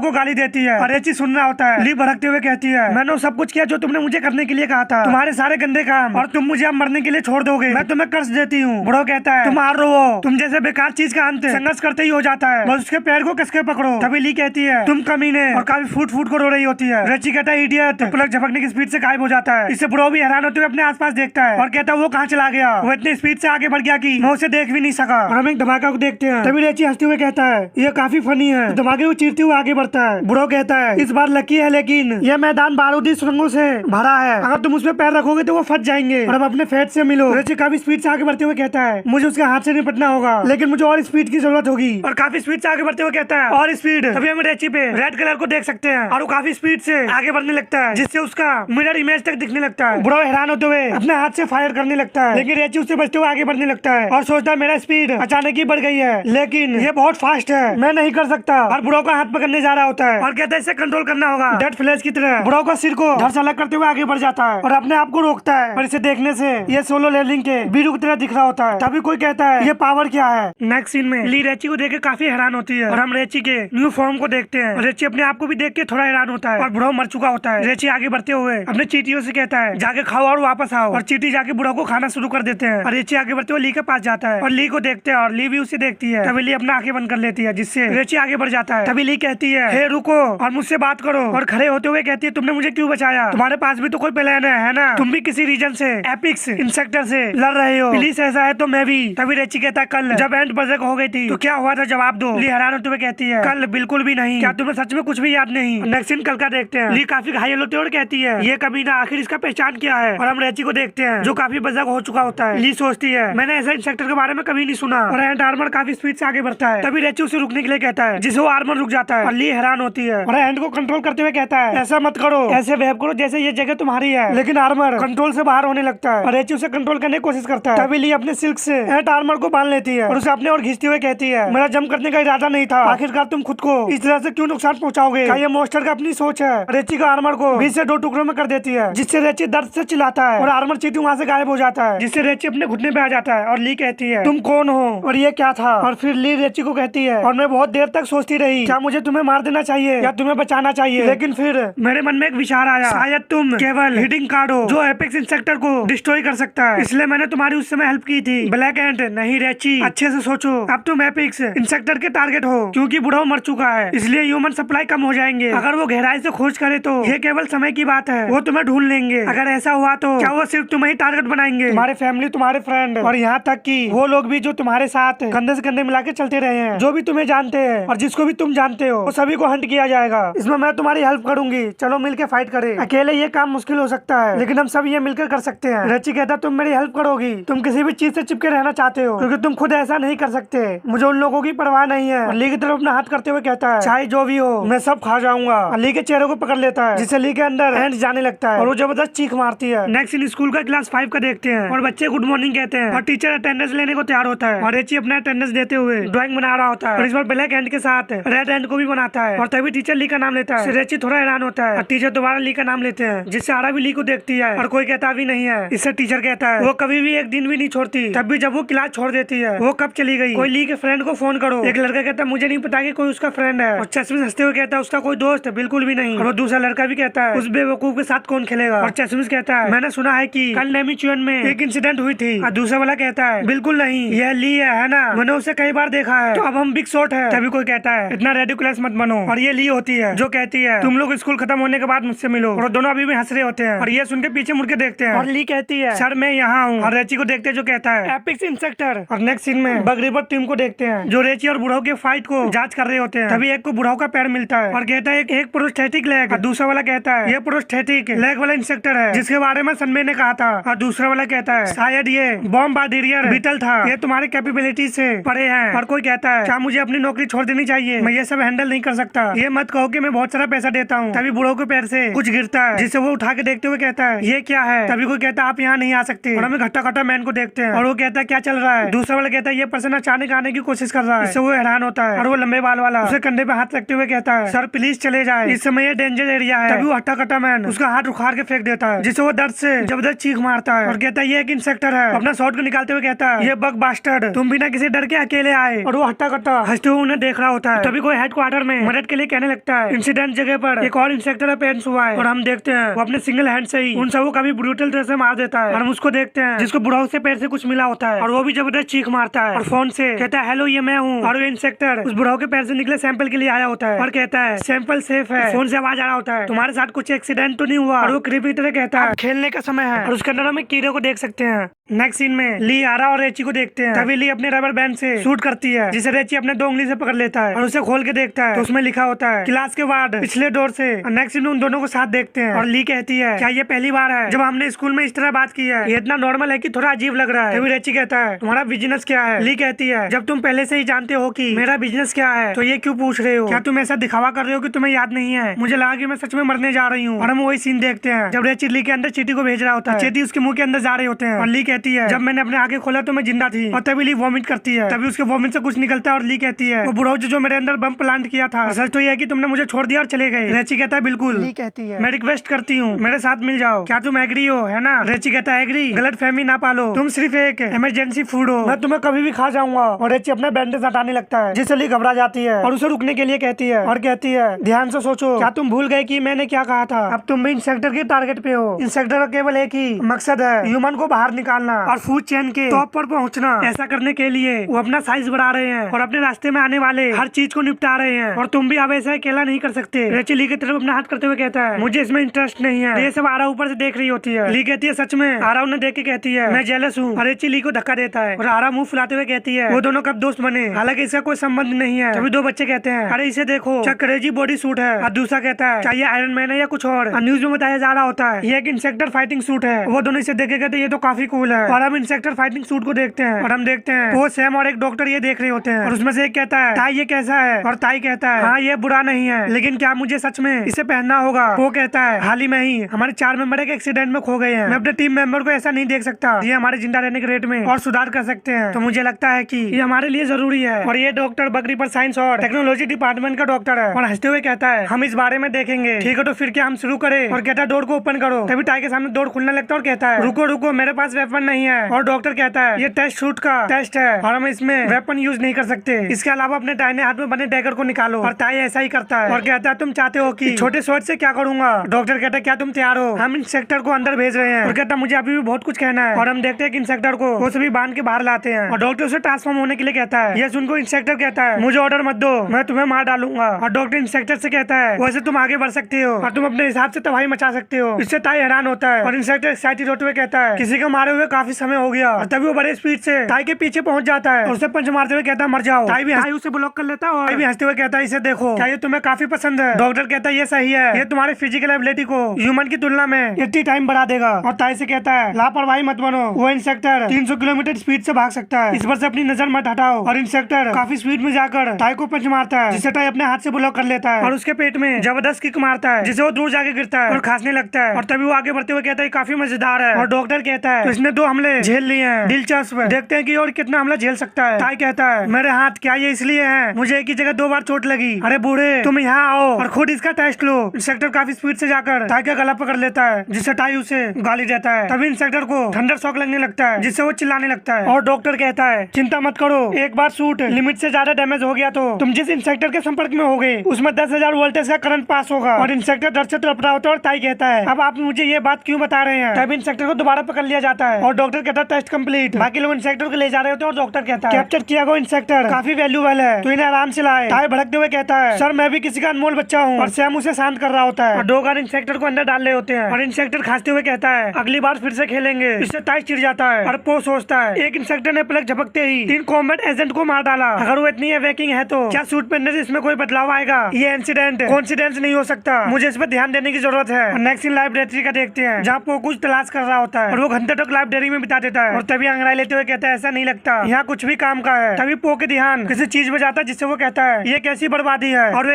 को गाली देती है और ये चीज सुन रहा होता है। ली भड़कते हुए कहती है, मैंने सब कुछ किया जो तुमने मुझे करने के लिए कहा था, तुम्हारे सारे गंदे काम, और तुम मुझे अब मरने के लिए छोड़ दोगे। मैं तुम्हें कर्ज देती हूँ। बुढ़ाओ कहता है, तुम हार रहे हो, तुम जैसे बेकार चीज का अंत संघर्ष करते ही हो जाता है, बस उसके पैर को कसके पकड़ो। तभी ली कहती है, तुम कमीने, और काफी फूट फूट को रो रही होती है। रेची कहता है, इडियट, पलक झपकने की स्पीड से गायब हो जाता है। इससे बुढ़ाओ भी हैरान होते हुए अपने आसपास देखता है और कहता है, वो कहाँ चला गया? वो इतनी स्पीड से आगे बढ़ गया कि मैं उसे देख भी नहीं सका। और हम एक धमाका को देखते हैं। तभी रेची हंसते हुए कहता है, ये काफी फनी है। धमाके को चीरते हुए आगे बढ़ता है। बुढ़ाओ कहता है, इस बार लकी है, लेकिन यह मैदान बारूदी सुरंगों से भरा है, अगर तुम उसमें पैर रखोगे तो वो फट जाएंगे और अब अपने फेट से मिलो। रेची काफी स्पीड से आगे बढ़ते हुए कहता है, मुझे उसके हाथ से निपटना होगा, लेकिन मुझे और स्पीड की जरूरत होगी। और काफी स्पीड से आगे बढ़ते हुए कहता है, और स्पीड। तभी हम रेची पे रेड कलर को देख सकते हैं और वो काफी स्पीड से आगे बढ़ने लगता है, जिससे उसका मिरर इमेज तक दिखने लगता है। बुढ़ाओ हैरान होते हुए अपने हाथ से फायर करने लगता है, लेकिन रेची उससे बचते हुए आगे बढ़ने लगता है और सोचता है, मेरा स्पीड अचानक ही बढ़ गई है, लेकिन ये बहुत फास्ट है, मैं नहीं कर सकता। और बुढ़ाओ का हाथ पकड़ने जा रहा होता है और कहता है, इसे कंट्रोल करना होगा। डेड फ्लैश की तरह बुढ़ाओ का सिर को धड़ से अलग करते हुए आगे बढ़ जाता है और अपने आप को रोकता है। और इसे देखने से ये सोलो लेवलिंग के बीरू की तरह दिख रहा होता है। तभी कोई कहता है, ये पावर क्या है? नेक्स्ट सीन में ली रेची को देख के काफी हैरान होती है और हम रेची के न्यू फॉर्म को देखते हैं। रेची अपने आप को भी देख के थोड़ा हैरान होता है और बुढ़ाओ मर चुका होता है। रेची आगे बढ़ते हुए अपने चीटियों से कहता है, जाके खाओ और वापस आओ। और चीटी जाके बुढ़ाओ को खाना शुरू कर देते हैं और रेची आगे बढ़ते हुए ली के पास जाता है और ली को देखते हैं और ली भी उसे देखती है। तभी ली अपना आंखें बंद कर लेती है, जिससे रेची आगे बढ़ जाता है। तभी ली कहती है, हे रुको और मुझसे बात करो। और खड़े होते हुए कहती है, तुमने मुझे क्यों बचाया? तुम्हारे पास भी तो कोई प्लान है ना? तुम भी किसी रीजन से एपिक्स इंसेक्टर से लड़ रहे हो, प्लीज ऐसा है तो मैं भी। तभी रेची कहता है, कल जब एंड बजक हो गई थी तो क्या हुआ था, जवाब दो। ली हैरान होते हुए कहती है, कल बिल्कुल भी नहीं। क्या तुम्हें सच में कुछ भी याद नहीं? नेक्स्ट सीन कल का देखते हैं। ली काफी घायल होते हुए कहती है, ये कमीना आखिर इसका पहचान क्या है? और हम रेची को देखते हैं जो काफी बजक हो चुका होता है। ली सोचती है, मैंने ऐसा इंसेक्टर के बारे में कभी नहीं सुना। और एंड आर्मर काफी स्पीड से आगे बढ़ता है। तभी रेची उसे रुकने के लिए कहता है, जिसे वो आर्मर रुक जाता है और ली हैरान होती है और एंड को कंट्रोल करते हुए कहता है, ऐसा मत करो, ऐसे वेब करो जैसे ये जगह तुम्हारी है। लेकिन आर्मर कंट्रोल से बाहर होने लगता है और रेची उसे कंट्रोल करने की कोशिश करता है। तभी ली अपने सिल्क से एंड आर्मर को बांध लेती है और उसे अपने और खींचती हुए कहती है, मेरा जंप करने का इरादा नहीं था, आखिरकार तुम खुद को इस तरह से क्यों नुकसान पहुंचाओगे? क्या ये मॉन्स्टर का अपनी सोच है? रेची का आर्मर को 20 से 2 टुकड़ों में कर देती है, जिससे रेची दर्द से चिल्लाता है और आर्मर चीटी वहाँ से गायब हो जाता है, जिससे रेची अपने घुटने पे आ जाता है। और ली कहती है, तुम कौन हो और ये क्या था? और फिर ली रेची को कहती है, और मैं बहुत देर तक सोचती रही, क्या मुझे तुम्हें मार देना चाहिए या तुम्हें बचाना चाहिए, लेकिन फिर मेरे मन में एक विचार आया, शायद तुम केवल हिटिंग कार्ड हो जो एपिक्स इंसेक्टर को डिस्ट्रॉय कर सकता है, इसलिए मैंने तुम्हारी उस समय हेल्प की थी। ब्लैक एंट नहीं रेची, अच्छे से सोचो, अब तुम एपिक्स इंसेक्टर के टारगेट हो, क्योंकि बुढ़ाओ मर चुका है, इसलिए ह्यूमन सप्लाई कम हो जाएंगे। अगर वो गहराई से खोज करे तो ये केवल समय की बात है, वो तुम्हें ढूंढ लेंगे। अगर ऐसा हुआ तो क्या वो सिर्फ तुम्हें ही टारगेट बनाएंगे? तुम्हारे फैमिली, तुम्हारे फ्रेंड और यहाँ तक कि वो लोग भी जो तुम्हारे साथ कंधे से कंधे मिला के चलते रहे हैं, जो भी तुम्हें जानते हैं और जिसको भी तुम जानते हो, वो सभी को हंट किया जाएगा। इसमें मैं तुम्हारी हेल्प करूंगी, चलो मिलके फाइट करें। अकेले ये काम मुश्किल हो सकता है, लेकिन हम सब ये मिलकर कर सकते हैं। रेची कहता, तुम मेरी हेल्प करोगी, तुम किसी भी चीज से चिपके रहना चाहते हो, क्योंकि तुम खुद ऐसा नहीं कर सकते। मुझे उन लोगों की परवाह नहीं है। ली की तरफ अपना हाथ करते हुए कहता है, चाहे जो भी हो मैं सब खा जाऊंगा। ली के चेहरे को पकड़ लेता है, जिससे ली के अंदर एंड जाने लगता है और वो जबरदस्त चीख मारती है। नेक्स्ट इन स्कूल का क्लास 5 का देखते हैं और बच्चे गुड मॉर्निंग कहते हैं और टीचर अटेंडेंस लेने को तैयार होता है और रेची अपना अटेंडेंस देते हुए ड्राइंग बना रहा होता है और इस बार ब्लैक एंड के साथ रेड एंड को भी बनाता है और तभी टीचर ली का नाम लेता है। रेची थोड़ा हैरान होता है और टीचर दोबारा ली का नाम लेते हैं, जिससे आरा भी ली को देखती है और कोई कहता भी नहीं है। इससे टीचर कहता है, वो कभी भी एक दिन भी नहीं छोड़ती, तब भी जब वो क्लास छोड़ देती है। वो कब चली गई? कोई ली के फ्रेंड को फोन करो। एक लड़का कहता है, मुझे नहीं पता कि कोई उसका फ्रेंड है। और चश्मे हंसते हुए कहता है, उसका कोई दोस्त है? बिल्कुल भी नहीं। और वो दूसरा लड़का भी कहता है, उस बेवकूफ के साथ कौन खेलेगा? और चश्मे कहता है, मैंने सुना है कि कल नेमीचुअन में एक इंसिडेंट हुई थी। और दूसरा वाला कहता है, बिल्कुल नहीं, यह ली है ना, मैंने उसे कई बार देखा है, तो अब हम बिग शॉट है। तभी कोई कहता है, इतना रेडिकुलस मत बनो। और ये ली होती है जो कहती है, तुम लोग स्कूल खत्म होने के बाद मुझसे मिलो। और दोनों अभी भी हंस रहे होते हैं और ये सुन के पीछे मुड़ के देखते हैं और ली कहती है, सर मैं यहाँ हूँ। और रेची को देखते हैं जो कहता है, एपिक्स इंसेक्टर। और नेक्स्ट सीन में बग रिवर टीम को देखते हैं जो रेची और बुढ़ाओ के फाइट को जांच कर रहे होते हैं। तभी एक को बुढ़ाओ का पैर मिलता है और कहता है, एक प्रोस्थेटिक लेग। और दूसरा वाला कहता है, ये प्रोस्थेटिक लेग वाला इंसेक्टर है जिसके बारे में सनबे ने कहा था। और दूसरा वाला कहता है, शायद ये बॉम्बार्डियर बीटल था, ये तुम्हारी कैपेबिलिटी से परे है। और कोई कहता है, क्या मुझे अपनी नौकरी छोड़ देनी चाहिए? मैं ये सब हैंडल नहीं कर सकता। ये मत कहो कि मैं बहुत सारा पैसा देता हूँ। तभी बुढ़ाओ के पैर से कुछ गिरता है, जिसे वो उठा के देखते हुए कहता है ये क्या है। तभी कोई कहता है आप यहाँ नहीं आ सकते। और हमें घट्टा घट्टा मैन को देखते हैं और वो कहता है क्या चल रहा है। दूसरा वाला कहता है ये पर्सन अचानक आने की कोशिश कर रहा है। इससे वो हैरान होता है और वो लंबे बाल वाला उसे कंधे पे हाथ रखते हुए कहता है सर प्लीज चले जाए, इस समय ये डेंजर एरिया है। तभी वो हट्टा कट्टा मैन उसका हाथ उखाड़ के फेंक देता है, जिससे वो दर्द से जबरदस्त चीख मारता है और कहता है ये एक इंसेक्टर है। अपना शॉट को निकालते हुए कहता है ये बग बास्टर्ड, तुम बिना किसी डर के अकेले आए। और वो हट्टा कट्टा हंसते हुए उन्हें देख रहा होता है। तभी कोई हेडक्वार्टर में मदद के लिए कहने लगता है इंसिडेंट जगह पर एक और इंसेक्टर अपेयरेंस हुआ है और हम देखते हैं वो अपने सिंगल हैंड से ही उन सबको काफी ब्रूटल तरह से मार देता है। और हम उसको देखते हैं जिसको बुढ़ाऊ से पैर से कुछ मिला होता है और वो भी जबरदस्त चीख मारता है और फोन से कहता है हेलो ये मैं हूँ। और वो इंसेक्टर उस बुढ़ाऊ के पैर से निकले सैंपल के लिए आया होता है और कहता है सैंपल सेफ है। फोन से आवाज आ रहा होता है तुम्हारे साथ कुछ एक्सीडेंट तो नहीं हुआ। और वो क्रीपी तरह कहता है खेलने का समय है और उसके अंदर हम एक कीड़े को देख सकते हैं। नेक्स्ट सीन में ली आरा और रेची को देखते हैं। तभी ली अपने रबर बैंड से शूट करती है जिसे रेची अपने 2 उंगली से पकड़ लेता है और उसे खोल के देखता है तो उसमें लिखा होता है क्लास के बाद पिछले डोर से। नेक्स्ट सीन में उन दोनों को साथ देखते हैं और ली कहती है क्या ये पहली बार है जब हमने स्कूल में इस तरह बात की है, ये इतना नॉर्मल है कि थोड़ा अजीब लग रहा है। तभी रेची कहता है तुम्हारा बिजनेस क्या है। ली कहती है जब तुम पहले से ही जानते हो कि मेरा बिजनेस क्या है तो ये क्यों पूछ रहे हो, क्या तुम ऐसा दिखावा कर रहे हो कि तुम्हें याद नहीं है। मुझे लगा कि मैं सच में मरने जा रही हूँ। और हम वही सीन देखते हैं जब रेची ली के अंदर चीटी को भेज रहा होता है, चीटी उसके मुंह के अंदर जा रहे होते हैं और ली कहती है जब मैंने अपने आगे खोला तो मैं जिंदा थी। और तभी ली वॉमिट करती है। तभी उसके वॉमिट से कुछ निकलता है और ली कहती है वो बुढ़ाऊ जो मेरे अंदर बम प्लांट किया था सच तो ये है कि तुमने मुझे छोड़ दिया और चले गए। रेची कहता है बिल्कुल। ली कहती है मैं रिक्वेस्ट करती हूँ मेरे साथ मिल जाओ, क्या तुम एग्री हो है ना। रेची कहता है एग्री, गलत फहमी ना पालो, तुम सिर्फ एक इमरजेंसी फूड हो, मैं तुम्हें कभी भी खा जाऊंगा। और रेची अपना बैंडेज हटाने लगता है जिससे ली घबरा जाती है और उसे रुकने के लिए कहती है और कहती है ध्यान से सोचो, क्या तुम भूल गए कि मैंने क्या कहा था। अब तुम भी इंसेक्टर के टारगेट पे हो। इंसेक्टर का केवल एक ही मकसद है ह्यूमन को बाहर निकालना और फूड चेन के टॉप पर पहुंचना। ऐसा करने के लिए वो अपना साइज बढ़ा रहे हैं और अपने रास्ते में आने वाले हर चीज को निपटा रहे हैं और तुम भी अब ऐसा अकेला नहीं कर सकते। रेची ली की तरफ अपना हाथ करते हुए कहता है मुझे इसमें इंटरेस्ट नहीं है। ये सब आरा ऊपर से देख रही होती है। ली कहती है सच में। आरा उन्हें देख के कहती है मैं जेलस हूँ। और रेची ली को धक्का देता है और आरा मुंह फुलाते हुए कहती है वो दोनों कब दोस्त बने, हालांकि इसका कोई संबंध नहीं है। तभी 2 बच्चे कहते हैं अरे इसे देखो क्या क्रेजी बॉडी सूट है। और दूसरा कहता है क्या ये आयरन मैन है या कुछ और। न्यूज में बताया जा रहा होता है ये एक इंसेक्टर फाइटिंग सूट है। वो दोनों इसे देख के कहते हैं ये तो काफी कूल है। और हम इंसेक्टर फाइटिंग सूट को देखते हैं और हम देखते हैं वो सैम और एक डॉक्टर ये देख रहे होते हैं और उसमें से एक कहता है ताई ये कैसा है। और ताई कहता है हाँ ये बुरा नहीं है लेकिन क्या मुझे सच में इसे पहनना होगा। वो कहता है हाल ही में ही हमारे 4 मेंबर एक एक्सीडेंट में खो गए हैं, मैं अपने टीम मेंबर को ऐसा नहीं देख सकता, ये हमारे जिंदा रहने के रेट में और सुधार कर सकते हैं, तो मुझे लगता है कि ये हमारे लिए जरूरी है। और ये डॉक्टर बकरी पर साइंस और टेक्नोलॉजी डिपार्टमेंट का डॉक्टर है और हंसते हुए कहता है हम इस बारे में देखेंगे। ठीक है तो फिर क्या हम शुरू करें। और कहता है डोर को ओपन करो। तभी टाई के सामने डोर खुलने लगता है और कहता है रुको रुको मेरे पास वेपन नहीं है। और डॉक्टर कहता है ये टेस्ट शूट का टेस्ट है और हम इसमें वेपन यूज नहीं कर सकते, इसके अलावा अपने दाहिने हाथ में बने डैगर को निकालो। और ताई ऐसा ही करता है और कहता है तुम चाहते हो कि छोटे शॉट से क्या करूंगा। डॉक्टर कहता है क्या तुम तैयार हो, हम इंसेक्टर को अंदर भेज रहे हैं। और कहता है मुझे अभी भी बहुत कुछ कहना है। और हम देखते हैं कि इंसेक्टर को वो सभी बांध के बाहर लाते हैं और डॉक्टर उसे ट्रांसफॉर्म होने के लिए कहता है। ये सुनकर इंसेक्टर कहता है मुझे ऑर्डर मत दो, मैं तुम्हें मार डालूंगा। और डॉक्टर इंसेक्टर से कहता है वैसे तुम आगे बढ़ सकते हो और तुम अपने हिसाब से तबाही मचा सकते हो। इससे ताई हैरान होता है और इंसेक्टर एक्साइटेड होते हुए कहता है किसी को मारे हुए काफी समय हो गया। और तभी वो बड़े स्पीड से ताई के पीछे पहुंच जाता है और उसे पंच मारते हुए कहता है मर जाओ। ताई भी उसे ब्लॉक कर लेता है और ताई भी हंसते हुए कहता है इसे देखो क्या ये तुम्हें काफी पसंद है। डॉक्टर कहता है ये सही है, ये तुम्हारे फिजिकल एबिलिटी को ह्यूमन की तुलना में 80 टाइम बढ़ा देगा। और ताई से कहता है लापरवाही मत बनो, वो इंसेक्टर 300 किलोमीटर स्पीड से भाग सकता है, इस पर से अपनी नजर मत हटाओ। और इंसेक्टर काफी स्पीड में जाकर ताई को पंच मारता है जिसे ताई अपने हाथ से ब्लॉक कर लेता है और उसके पेट में जबरदस्त किक मारता है जिसे वो दूर जाके गिरता है और खांसने लगता है। और तभी वो आगे बढ़ते हुए कहता है काफी मजेदार है। और डॉक्टर कहता है तो इसने 2 हमले झेल लिए हैं, दिलचस्प, देखते हैं कि और कितना हमला झेल सकता है। ताई कहता है मेरे हाथ क्या ये इसलिए है, मुझे एक ही जगह 2 बार चोट लगी। अरे बूढ़े तुम यहाँ आओ और खुद इसका टेस्ट लो। इंसेक्टर काफी स्पीड से जाकर ताई का गला पकड़ लेता है जिससे ताई उसे गाली देता है। तभी इंसेक्टर को थंडर शॉक लगने लगता है जिससे वो चिल्लाने लगता है। और डॉक्टर कहता है चिंता मत करो, एक बार सूट लिमिट से ज्यादा डैमेज हो गया तो तुम जिस इंसेक्टर के संपर्क में होगे उसमें 10,000 वोल्टेज का करंट पास होगा। और इंसेक्टर डर से तड़प रहा होता है और ताई कहता है अब आप मुझे ये बात क्यों बता रहे हैं। तभी इंसेक्टर को दोबारा पकड़ लिया जाता है और डॉक्टर कहता है टेस्ट कंप्लीट। बाकी लोग इंसेक्टर को ले जा रहे होते हैं और डॉक्टर कहता है कैप्चर किया गया इंसेक्टर काफी वैल्यूएबल है तो इन्हें आराम से लाए। ताई भड़कते हुए कहता है सर मैं भी किसी का अनमोल बच्चा हूँ। और सैम उसे शांत कर रहा होता है और डॉगर इंसेक्टर को अंदर डाल रहे होते हैं और इंसेक्टर खांसते हुए कहता है अगली बार फिर से खेलेंगे। इससे ताई चिढ़ जाता है और पो सोचता है एक इंसेक्टर ने पलक झपकते ही 3 कॉम्बैट एजेंट को मार डाला, अगर वो इतनी वेकिंग है तो क्या सूट पहनने से इसमें कोई बदलाव आएगा। ये इंसिडेंट कोइंसिडेंस नहीं हो सकता, मुझे इस पर ध्यान देने की जरूरत है। नेक्स्ट इन लाइब्रेरी का देखते हैं जहाँ पो कुछ तलाश कर रहा होता है और वो घंटे तक लाइव लाइब्रेरी में बिता देता है और तभी अंगड़ाई लेते हुए कहता है ऐसा नहीं लगता, यहाँ कुछ भी काम का है। तभी पो के ध्यान किसी चीज में जाता है जिससे वो कहता है ये कैसी बर्बादी है, और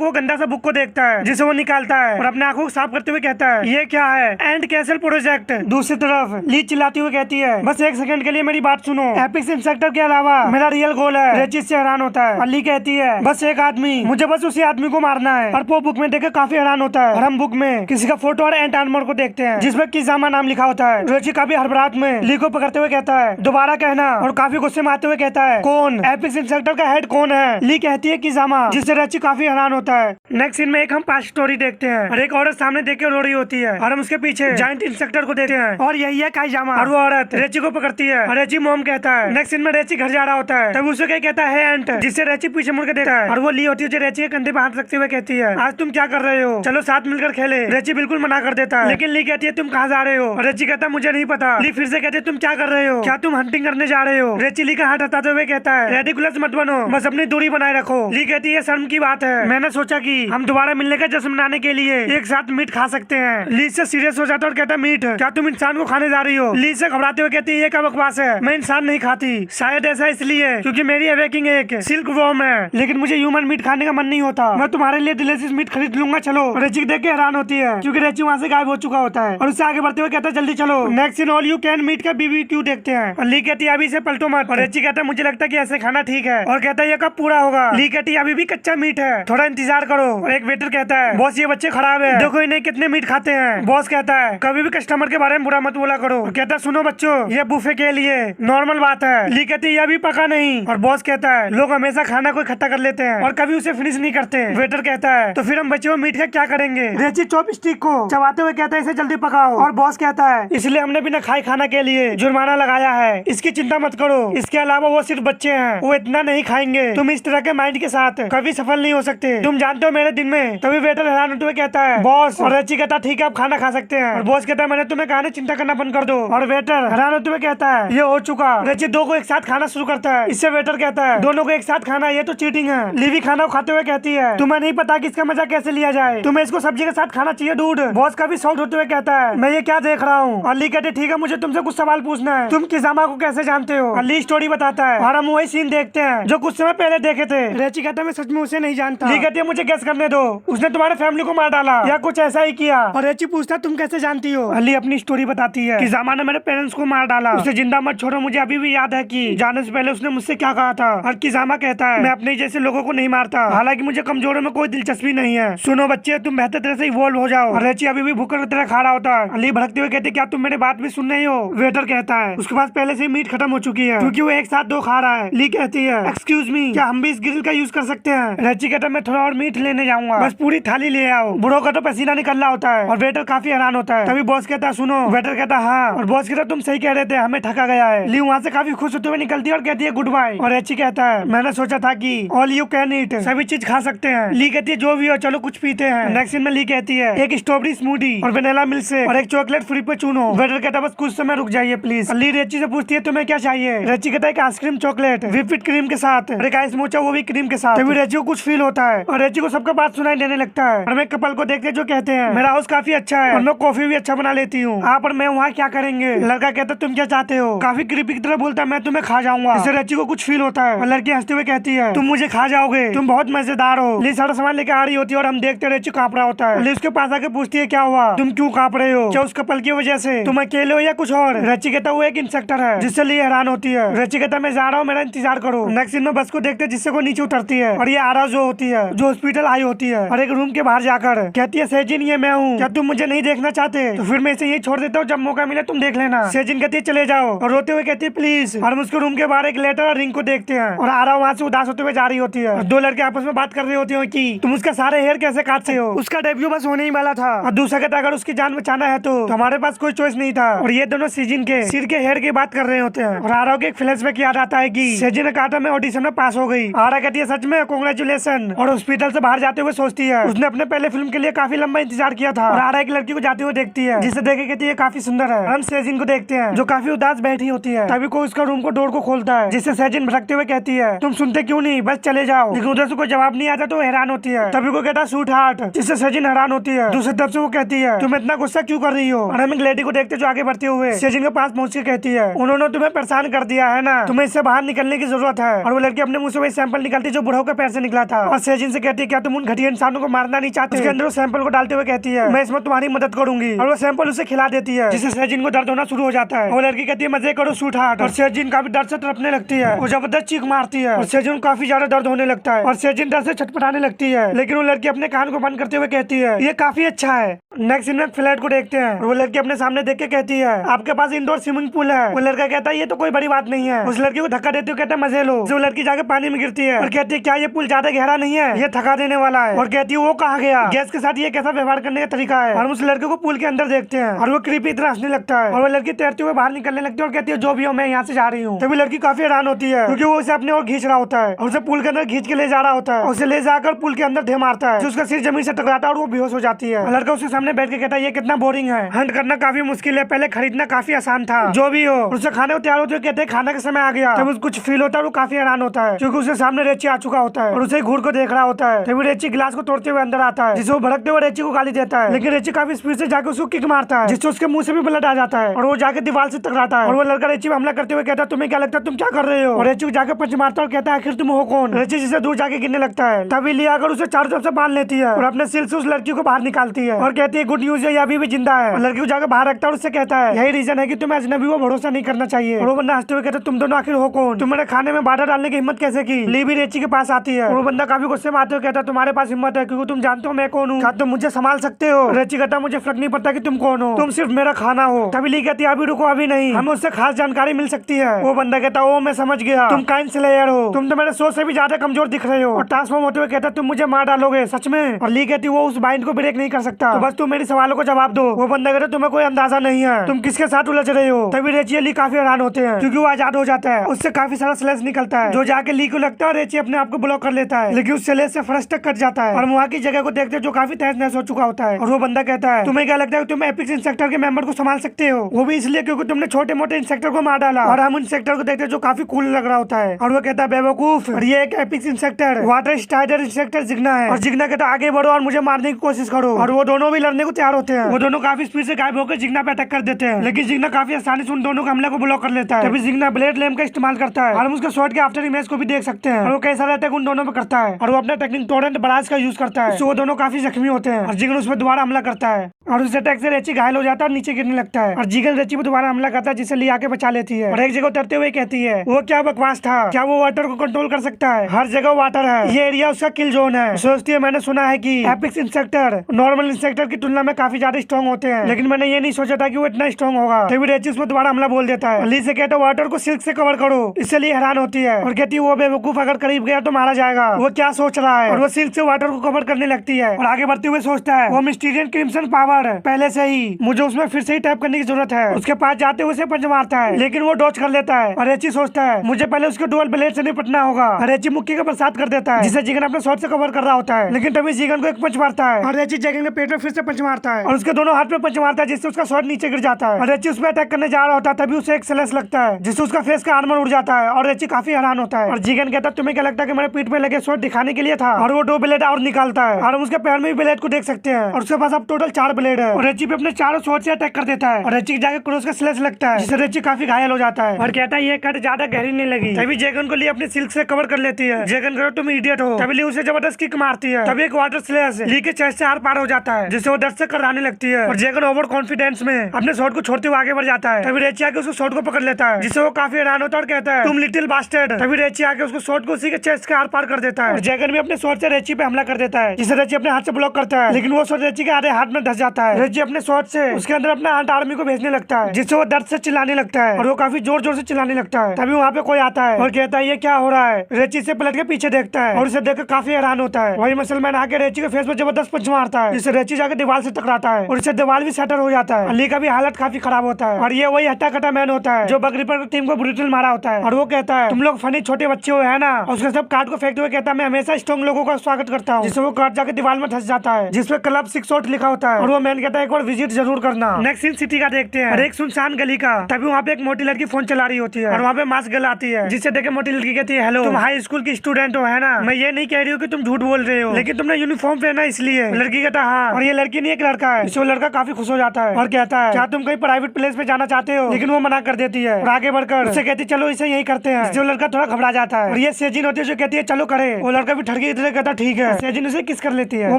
वो गंदा सा बुक को देखता है जिसे वो निकालता है और अपने आंखों को साफ करते हुए कहता है ये क्या है, एंड कैसल प्रोजेक्ट। दूसरी तरफ ली चिल्लाती हुई कहती है बस एक सेकंड के लिए मेरी बात सुनो, एपिक्स इंस्पेक्टर के अलावा मेरा रियल गोल है। रेची से हैरान होता है और ली कहती है बस एक आदमी, मुझे बस उसी आदमी को मारना है। और पो बुक में देख काफी हैरान होता है और हम बुक में किसी का फोटो और एंट आर्मर को देखते हैं जिसमें किजामा नाम लिखा होता है। रेची काफी हड़बड़ाहट में ली को पकड़ते हुए कहता है दोबारा कहना, और काफी गुस्से में आते हुए कहता है कौन, एपिक्स इंस्पेक्टर का हेड कौन है। ली कहती है किजामा, जिससे रेची काफी हैरान होता है। नेक्स्ट सीन में एक हम पास्ट स्टोरी देखते हैं और एक औरत सामने देख के रो रही होती है और हम उसके पीछे जायंट इंस्पेक्टर को देखते हैं और यही है काइजामा, और वो औरत रेची को पकड़ती है और रेची मोम कहता है। नेक्स्ट सीन में रेची घर जा रहा होता है तब उसे क्या कहता है एंट, जिससे रेची पीछे मुड़ के देखता है और वो ली होती है जो रेची के कंधे पे हाथ रखते हुए कहती है आज तुम क्या कर रहे हो, चलो साथ मिलकर खेले। रेची बिल्कुल मना कर देता है लेकिन ली कहती है तुम कहाँ जा रहे हो, और रेची कहता है मुझे नहीं पता। ली फिर से कहती है तुम क्या कर रहे हो, क्या तुम हंटिंग करने जा रहे हो। रेची ली का हाथ हटाते हुए कहता है रेडिकुलस मत बनो, बस अपनी दूरी बनाए रखो। ली कहती है शर्म की बात है, मैंने सोचा कि हम दोबारा मिलने का जश्न मनाने के लिए एक साथ मीट खा सकते हैं। ली से सीरियस हो जाता है और कहता है मीट, क्या तुम इंसान को खाने जा रही हो। ली से घबराते हुए कहती है ये क्या बकवास है, मैं इंसान नहीं खाती, शायद ऐसा इसलिए क्योंकि मेरी अवेकिंग एक सिल्क वॉर्म है, लेकिन मुझे ह्यूमन मीट खाने का मन नहीं होता, मैं तुम्हारे लिए डिलीशियस मीट खरीद लूंगा चलो। रेची देख के हैरान होती है क्योंकि रेची वहाँ से गायब हो चुका होता है और उससे आगे बढ़ते हुए कहता है जल्दी चलो। Next in all you can meat का BBQ देखते हैं और ली कहती है अभी से पलटो मत, और रेची कहता है मुझे लगता है कि ऐसे खाना ठीक है, और कहता है ये कब पूरा होगा। ली कहती है अभी भी कच्चा मीट है, थोड़ा इंतजार करो। और एक वेटर कहता है बॉस ये बच्चे खराब है, देखो इन्हें कितने मीट खाते हैं। बॉस कहता है कभी भी कस्टमर के बारे में बुरा मत बोला करो। कहता है सुनो बच्चों ये बुफे के लिए नॉर्मल बात है। ली कहती है ये अभी पका नहीं, और बॉस कहता है लोग हमेशा खाना को इकट्ठा कर लेते हैं और कभी उसे फिनिश नहीं करते। वेटर कहता है तो फिर हम बचे हुए मीट का क्या करेंगे। रेची चॉपस्टिक को चबाते हुए कहता है इसे जल्दी पकाओ, और बॉस कहता है इसलिए हमने बिना खाए खाना के लिए जुर्माना लगाया है, इसकी चिंता मत करो, इसके अलावा वो सिर्फ बच्चे हैं, वो इतना नहीं खाएंगे, तुम इस तरह के माइंड के साथ कभी सफल नहीं हो सकते, तुम जानते हो मेरे दिन में। तभी वेटर हैरान होते हुए कहता है बॉस, और रेची कहता ठीक है आप खाना खा सकते हैं, और बॉस कहता है मैंने तुम्हें कहा ना चिंता करना बंद कर दो, और वेटर हैरान होते हुए कहता है ये हो चुका। रेची दो को एक साथ खाना शुरू करता है, इससे वेटर कहता है दोनों को एक साथ खाना ये तो चीटिंग है। लीवी खाना खाते हुए कहती है तुम्हें नहीं पता कि इसका मजा कैसे लिया जाए, तुम्हें इसको सब्जी के साथ खाना चाहिए डूड। बॉस का भी शॉक्ड होते हुए कहता है मैं ये क्या देख रहा हूँ, और ली कहते ठीक है मुझे तुमसे कुछ सवाल पूछना है, तुम किजामा को कैसे जानते हो। और ली स्टोरी बताता है और हम वही सीन देखते हैं जो कुछ समय पहले देखे थे। रेची कहता है मैं सच में उसे नहीं जानता। ली कहती है मुझे गेस करने दो, उसने तुम्हारे फैमिली को मार डाला या कुछ ऐसा ही किया। और रेची पूछता है तुम कैसे जानती हो। ली अपनी स्टोरी बताती है किजामा ने मेरे पेरेंट्स को मार डाला, उसे जिंदा मत छोड़ो, मुझे अभी भी याद है कि जाने से पहले उसने मुझसे क्या कहा था। और किजामा कहता है मैं अपने जैसे लोगों को नहीं मारता, हालांकि मुझे कमजोरों में कोई दिलचस्पी नहीं है, सुनो बच्चे तुम बेहतर तरह से इवॉल्व हो जाओ। और रेची अभी भी भूखर की तरह खा रहा होता है। ली भड़कते हुए कहते क्या तुम मेरे बात भी सुन रही हो। वेटर कहता है उसके पास पहले से मीट खत्म हो चुकी है क्योंकि वो एक साथ दो खा रहा है। ली कहती है एक्सक्यूज मी क्या हम भी इस ग्रिल का यूज कर सकते हैं। रेची कहता है मैं थोड़ा और मीट लेने जाऊंगा, बस पूरी थाली ले आओ। बुढ़ो का तो पसीना निकल रहा होता है और वेटर काफी हैरान होता है। तभी बॉस कहता है सुनो। वेटर कहता है हाँ, और बॉस कहता तुम सही कह रहे थे हमें ठगा गया है। ली वहाँ से काफी खुश होते हुए निकलती है और कहती है गुड बाय। और रेची कहता है मैंने सोचा था कि ऑल यू कैन ईट, सभी चीज खा सकते हैं। ली कहती है जो भी हो चलो कुछ पीते हैं। नेक्स्ट सीन में ली कहती है एक स्ट्रॉबेरी स्मूदी और वेनिला मिल्क शेक और एक चॉकलेट फ्री पे चूनो। वेटर कहता है बस कुछ समय रुक जाइए प्लीज। ली रेची से पूछती है तुम्हें क्या चाहिए। रेची कहता है एक आइसक्रीम चॉकलेट विपिड क्रीम के साथ और एक आइस मोचा वो भी क्रीम के साथ। तभी रेची को कुछ फील होता है और रेची को सबका बात सुनाई देने लगता है और मैं कपल को देखते जो कहते हैं मेरा हाउस काफी अच्छा है और मैं कॉफी भी अच्छा बना लेती हूँ, आप और मैं वहाँ क्या करेंगे। लड़का कहता तुम क्या चाहते हो, काफी क्रीपी की तरह बोलता है मैं तुम्हें खा जाऊंगा। इससे रेची को कुछ फील होता है और लड़की हंसते हुए कहती है तुम मुझे खा जाओगे, तुम बहुत मजेदार हो। ली सारा सामान लेकर आ रही होती है और हम देखते रेची कांप रहा होता है। ली उसके पास आके पूछती है क्या हुआ, तुम क्यों कांप रहे हो, क्या उस कपल की वजह से, तुम अकेले हो या कुछ और। रेची कहता वो एक इंस्पेक्टर है, जिससे ली हैरान होती है। रेची कहता मैं जा रहा हूँ मेरा इंतजार करो। नेक्स्ट सीन में बस को देखते जिससे को नीचे उतरती है और ये आरा जो होती है जो हॉस्पिटल आई होती है और एक रूम के बाहर जाकर कहती है सेजिन ये मैं हूँ, क्या तुम मुझे नहीं देखना चाहते, तो फिर मैं इसे यही छोड़ देता हूँ, जब मौका मिले तुम देख लेना। सेजिन कहती है चले जाओ और रोते हुए कहती है प्लीज। और हम उसके रूम के बाहर एक लेटर और रिंग को देखते हैं और आरा वहाँ से उदास होते हुए जा रही होती है। दो लड़के आपस में बात कर रहे होते हैं कि तुम उसका सारे हेयर कैसे काटते हो, उसका डेब्यू बस होने ही वाला था। और दूसरा कहता अगर उसकी जान बचाना है तो हमारे पास कोई चॉइस नहीं था। और ये दोनों सेजिन के सिर के हेयर की बात कर रहे होते हैं और आरा को एक फ्लैशबैक याद आता है कि सेजिन ने कहा मैं ऑडिशन में पास हो गई। आरा कहती है सच में कांग्रेचुलेशन। और हॉस्पिटल से बाहर जाते हुए सोचती है उसने अपने पहले फिल्म के लिए काफी लंबा इंतजार किया था। और आरा एक लड़की को जाते हुए देखती है जिसे देख के कहती है काफी सुंदर है। हम सेजिन को देखते हैं जो काफी उदास बैठी होती है। तभी कोई उसका रूम को डोर को खोलता है जिससे सेजिन भटकते हुए कहती है तुम सुनते क्यों नहीं, बस चले जाओ। लेकिन उधर से कोई जवाब नहीं आता तो वो हैरान होती है। तभी को कहता शूट हार्ट, जिससे सेजिन हैरान होती है। दूसरी तरफ से वो कहती है तुम इतना गुस्सा क्यों कर रही हो। और हम एक लेडी को देखते जो आगे बढ़ते हुए सेजिन के पास पहुँच के कहती है, उन्होंने तुम्हें परेशान कर दिया है ना, तुम्हें इससे बाहर निकलने की जरूरत है। और वो लड़की अपने मुंह से वही सैंपल निकालती जो बुढ़ाओ के पैर से निकला था और सेजिन से कहती है, क्या तुम उन घटिया इंसानों को मारना नहीं चाहते? उसके अंदर वो सैंपल को डालते हुए कहती है, मैं इसमें तुम्हारी मदद करूंगी। और वो सैंपल उसे खिला देती है, जिससे सेजिन को दर्द होना शुरू हो जाता है। वो लड़की कहती है, मजे करो शूट हार्ट। और सेजिन काफी दर्द से तड़पने लगती है और जबरदस्त चीख मारती है और सेजिन को काफी ज्यादा दर्द होने लगता है और सेजिन दर्द से छटपटाने लगती है। लेकिन वो लड़की अपने कान को बंद करते हुए कहती है, ये काफी अच्छा है। नेक्स्ट सीन में फ्लैट को देखते हैं और वो लड़की अपने सामने देख के कहती है, आपके पास इंडोर स्विमिंग पूल है। वो लड़का कहता है, ये तो कोई बड़ी बात नहीं है। उस लड़की को धक्का देते हुए कहता है, मजे लो। वो लड़की जाके पानी में गिरती है और कहती है, क्या ये पुल ज्यादा गहरा नहीं है? ये थका देने वाला है। और कहती है, वो कहाँ गया? गैस के साथ ये कैसा व्यवहार करने का तरीका है? और उस लड़के को पुल के अंदर देखते हैं और वो क्रीपी तरह हंसने लगता है और वो लड़की तैरते हुए बाहर निकलने लगती है और कहती है, जो भी हो मैं यहाँ से जा रही हूँ। तभी लड़की काफी हैरान होती है क्योंकि वो उसे अपने और खींच रहा होता है और उसे पुल के अंदर खींच के ले जा रहा होता है। उसे ले जाकर पुल के अंदर ढे मारता है, उसका सिर जमीन से टकराता है और वो बेहोश हो जाती है। लड़का उसके सामने बैठ के कहता है, ये कितना बोरिंग है, हंट करना काफी मुश्किल है, पहले खरीदना काफी आसान था। जो भी हो। उसे खाने को तैयार होते हुए कहते हैं, खाने का समय आ गया। तब कुछ फील होता है, वो काफी हैरान होता है क्योंकि उसके सामने रेची आ चुका होता है और उसे घूर को देख रहा होता है। तभी रेची गिलास को तोड़ते हुए अंदर आता है, जिसे वो भड़कते हुए रेची को गाली देता है। लेकिन रेची काफी स्पीड से जाकर उसको किक मारता है, जिससे उसके मुंह से भी ब्लड आ जाता है और वो जाके दीवार से टकराता है। और वो लड़का रेची पे हमला करते हुए कहता है, तुम्हें क्या लगता है तुम क्या कर रहे हो? और रेची को जाकर पंच मारता है और कहता है, आखिर तुम हो कौन? रेची जिसे दूर जाके गिरने लगता है। तभी लिया आकर उसे चारों तरफ से बांध लेती है और अपने सिर से उस लड़की को बाहर निकालती है और कहती है, गुड न्यूज है, ये अभी भी जिंदा है। और लड़की को जाकर बाहर रखता है और उससे कहता है, यही रीजन है कि तुम्हें अजनबी को भरोसा नहीं करना चाहिए। और वो बंदा हंसते हुए कहता है, तुम दोनों आखिर हो कौन? तुम्हारे खाने में बाधा डालने की हिम्मत कैसे की? ली भी रेची के पास आती है और वो बंदा काफी गुस्से में आते हुए कहता है, तुम्हारे पास हिम्मत है क्योंकि तुम जानते हो मैं कौन हूँ, क्या तुम मुझे संभाल सकते हो? रेची कहता है, मुझे फर्क नहीं पड़ता कि तुम कौन हो, तुम सिर्फ मेरा खाना हो। तभी ली कहती है, अभी रुको, अभी नहीं, हमें उससे खास जानकारी मिल सकती है। वो बंदा कहता है, ओ मैं समझ गया, तुम काइन स्लेयर हो, तुम तो मेरे सोच से भी ज्यादा कमजोर दिख रहे हो। और ट्रांसफॉर्म होते हुए कहता है, तुम मुझे मार डालोगे सच में? और ली कहती है, वो उस बाइंड को ब्रेक नहीं कर सकता, तो बस तुम मेरे सवालों को जवाब दो। वो बंदा कहता है, तुम्हें कोई अंदाजा नहीं है तुम किसके साथ उलझ रहे हो। तभी रेची ली काफी हैरान होते हैं क्योंकि वो आजाद हो जाता है, उससे काफी सारा स्लेज निकलता है जो जाके ली को लगता है और रेची अपने आप को ब्लॉक कर लेता है, लेकिन उस स्लेज से फर्स्ट तक कट जाता है और वहाँ की जगह को देखते जो काफी तहस नहस हो चुका होता है। और वो बंदा कहता है, तुम्हें क्या लगता है तुम एपिक्स इंसेक्टर के मेंबर को संभाल सकते हो? वो भी इसलिए क्योंकि तुमने छोटे मोटे इंसेक्टर को मार डाला। और हम इंसेक्टर को देखते जो काफी कूल लग रहा होता है और वो कहता है, बेवकूफ, और ये एक एपिक्स इंसेक्टर वाटर स्टाइडर इंसेक्टर जिग्ना है। और जिग्ना कहता है, आगे बढ़ो और मुझे मारने की कोशिश करो। और वो दोनों भी लड़ने को तैयार होते हैं। वो दोनों काफी स्पीड से गायब होकर जिग्ना पे अटैक कर देते हैं, लेकिन जिग्ना काफी आसानी से उन दोनों के हमले को ब्लॉक कर लेता है। तभी जिग्ना ब्लेड लैम्प का इस्तेमाल करता है और हम उसके शॉट के आफ्टर इमेज को भी देख सकते हैं और वो कई सारे अटैक उन दोनों पे करता है और वो अपना टेक्निक टोरेंट बराज का यूज करता है, तो वो दोनों काफी जख्मी होते हैं और जिगन उस पर दोबारा हमला करता है और उस अटैक से रेची घायल हो जाता है और नीचे गिरने लगता है और जिगन रेची पे दोबारा हमला करता है, जिसे ली आके बचा लेती है और एक जगह उतरते हुए कहती है, वो क्या बकवास था, क्या वो वाटर को कंट्रोल कर सकता है? हर जगह वाटर है, ये एरिया उसका किल जोन है। सोचती है, मैंने सुना है कि एपिक्स इंसेक्टर नॉर्मल इंसेक्टर की तुलना में काफी ज्यादा स्ट्रॉन्ग होते हैं, लेकिन मैंने ये नहीं सोचा था कि वो इतना स्ट्रॉन्ग होगा। तभी रेची उस पर दोबारा हमला बोल देता है। ली से कहता है, वाटर को सिल्क से कवर करो। इससे ली हैरान होती है और कहती है, वो बेवकूफ, अगर करीब गया तो मारा जाएगा, वो क्या सोच रहा है? और वो सिल्क से वाटर को कवर करने लगती है और आगे बढ़ते हुए सोचता है, वो मिस्टीरियन क्रिम्सन पावर पहले से ही, मुझे उसमें फिर से ही टैप करने की जरूरत है। उसके पास जाते हुए उसे पंच मारता है, लेकिन वो डॉच कर लेता है और रेची सोचता है, मुझे पहले उसके डुअल ब्लेड से निपटना होगा। रेची मुक्की का बरसात कर देता है, जिसे जिगन अपने शॉट से कवर कर रहा होता है, लेकिन तभी जिगन को एक पंच मारता है और रेची जिगन के पेट में फिर से पंच मारता है और उसके दोनों हाथ में पंच मारता है, जिससे उसका शॉट नीचे गिर जाता है और रेची उस पर अटैक करने जा रहा होता है। तभी उसे एक स्लैश लगता है, जिससे उसका फेस का आर्मर उड़ जाता है और रेची काफी हैरान होता है। और जिगन कहता है, तुम्हें क्या लगता है कि मेरे पीठ पे लगे शॉट दिखाने के लिए था? और वो 2 ब्लेड और निकालता है और हम उसके पैर में भी ब्लेड को देख सकते हैं और उसके पास अब टोटल 4 ब्लेड है और रेची पे अपने चारों शॉट से अटैक कर देता है और रेची जाके क्रॉस का स्लैश लगता है, जिससे रेची काफी घायल हो जाता है और कहता है, ये कट ज्यादा गहरी नहीं लगी। तभी जैगन को ली अपने सिल्क से कवर कर लेती है। जैगन करो, तुम इडियट हो। तभी ली उसे जबरदस्त किक मारती है। तभी एक वाटर स्लैश ली के चेस्ट से आर पार हो जाता है, जिससे वो दर्द से कराने लगती है और जैगन ओवर कॉन्फिडेंस में अपने शॉट को छोड़ते हुए आगे बढ़ जाता है। तभी रेची आके उसको शॉट को पकड़ लेता है, जिससे वो काफी हैरान होता है और कहता है, तुम लिटिल बास्टर्ड। तभी रेची आके उसको शॉट को उसी के चेस्ट के आर पार कर देता है और जैगन भी अपने शॉट से रेची पे हमला कर देता है, जिसे रेची अपने हाथ से ब्लॉक करता है, लेकिन वो शॉट रेची के आधे हाथ में धस जाता है। रेची अपने शॉट से उसके अंदर अपना आंट आर्मी को भेजने लगता है, जिससे वो दर्द से चिल्लाने लगता है और वो काफी जोर जोर से चिल्लाने लगता है। तभी वहाँ पे कोई आता है और कहता है, ये क्या हो रहा है? रेची से पलट के पीछे देखता है और उसे देखकर काफी हैरान होता है। वही मुसलमान आके रेची के फेस पर जबरदस्त पंच मारता है, जिससे रेची जाकर दीवार से टकराता है और इससे दीवार भी सेटर हो जाता है। अली का भी हालत काफी खराब होता है और ये वही हट्टा कट्टा मैन होता है जो बकरी पर टीम को ब्रूटल मारा होता है और वो कहता है, तुम लोग फनी छोटे बच्चे हो, है ना? और उसके सब कार्ड को फेंकते हुए कहता है, मैं हमेशा स्ट्रॉन्ग लोगों का स्वागत करता हूँ, जिससे वो कार्ड जाकर दीवार में धस जाता है, जिसपे क्लब 6 लिखा होता है और वो मैन कहता है, एक बार विजिट जरूर करना। नेक्स्ट सीन सिटी का देखते हैं और एक सुनसान गली का। तभी वहाँ पे एक मोटी लड़की फोन चला रही होती है और वहाँ पे मास्क गर्ल आती है, जिससे देखे मोटी लड़की कहती है, हेलो, तुम हाई स्कूल की स्टूडेंट हो, है ना? मैं ये नहीं कह रही हूँ कि तुम झूठ बोल रहे हो, लेकिन तुमने यूनिफॉर्म पहना इसलिए। लड़की कहता हाँ, और ये लड़की लेकिन एक लड़का है, इससे वो लड़का काफी खुश हो जाता है और कहता है क्या तुम कहीं प्राइवेट प्लेस पे जाना चाहते हो, लेकिन वो मना कर देती है और आगे बढ़कर उससे कहती है चलो इसे यही करते हैं। जो लड़का थोड़ा घबरा जाता है और ये सेजिन होती है जो कहती है चलो करे। वो लड़का भी ठड़की इधर कहता ठीक है। सेजिन उसे किस कर लेती है। वो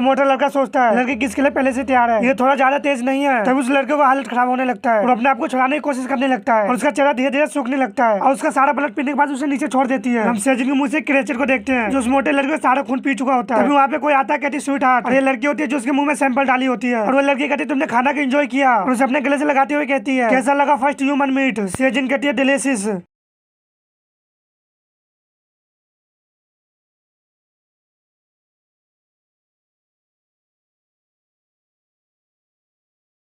मोटा लड़का सोचता है लड़की किस के लिए पहले से तैयार है, ये थोड़ा ज्यादा तेज नहीं है। तब उस लड़के को हालत खराब होने लगता है और अपने आप को छुड़ाने की कोशिश करने लगता है और उसका चेहरा धीरे धीरे सूखने लगता है और उसका सारा ब्लड पीने के बाद उसे नीचे छोड़ देती है। हम सेजिन के मुंह से क्रेचर को देखते हैं जो उस मोटे लड़के का सारा खून पी चुका होता है। तभी वहाँ पे कोई आता है कहती स्वीट हार्ट, और ये लड़की होती है जो उसके मुंह में सैंपल डाली होती है और वो लड़की कहती है तुमने खाना का एंजॉय किया और उसे अपने गले से लगाते हुए कहती है कैसा लगा फर्स्ट ह्यूमन मीट। सेजिन कहती है डिलीशियस।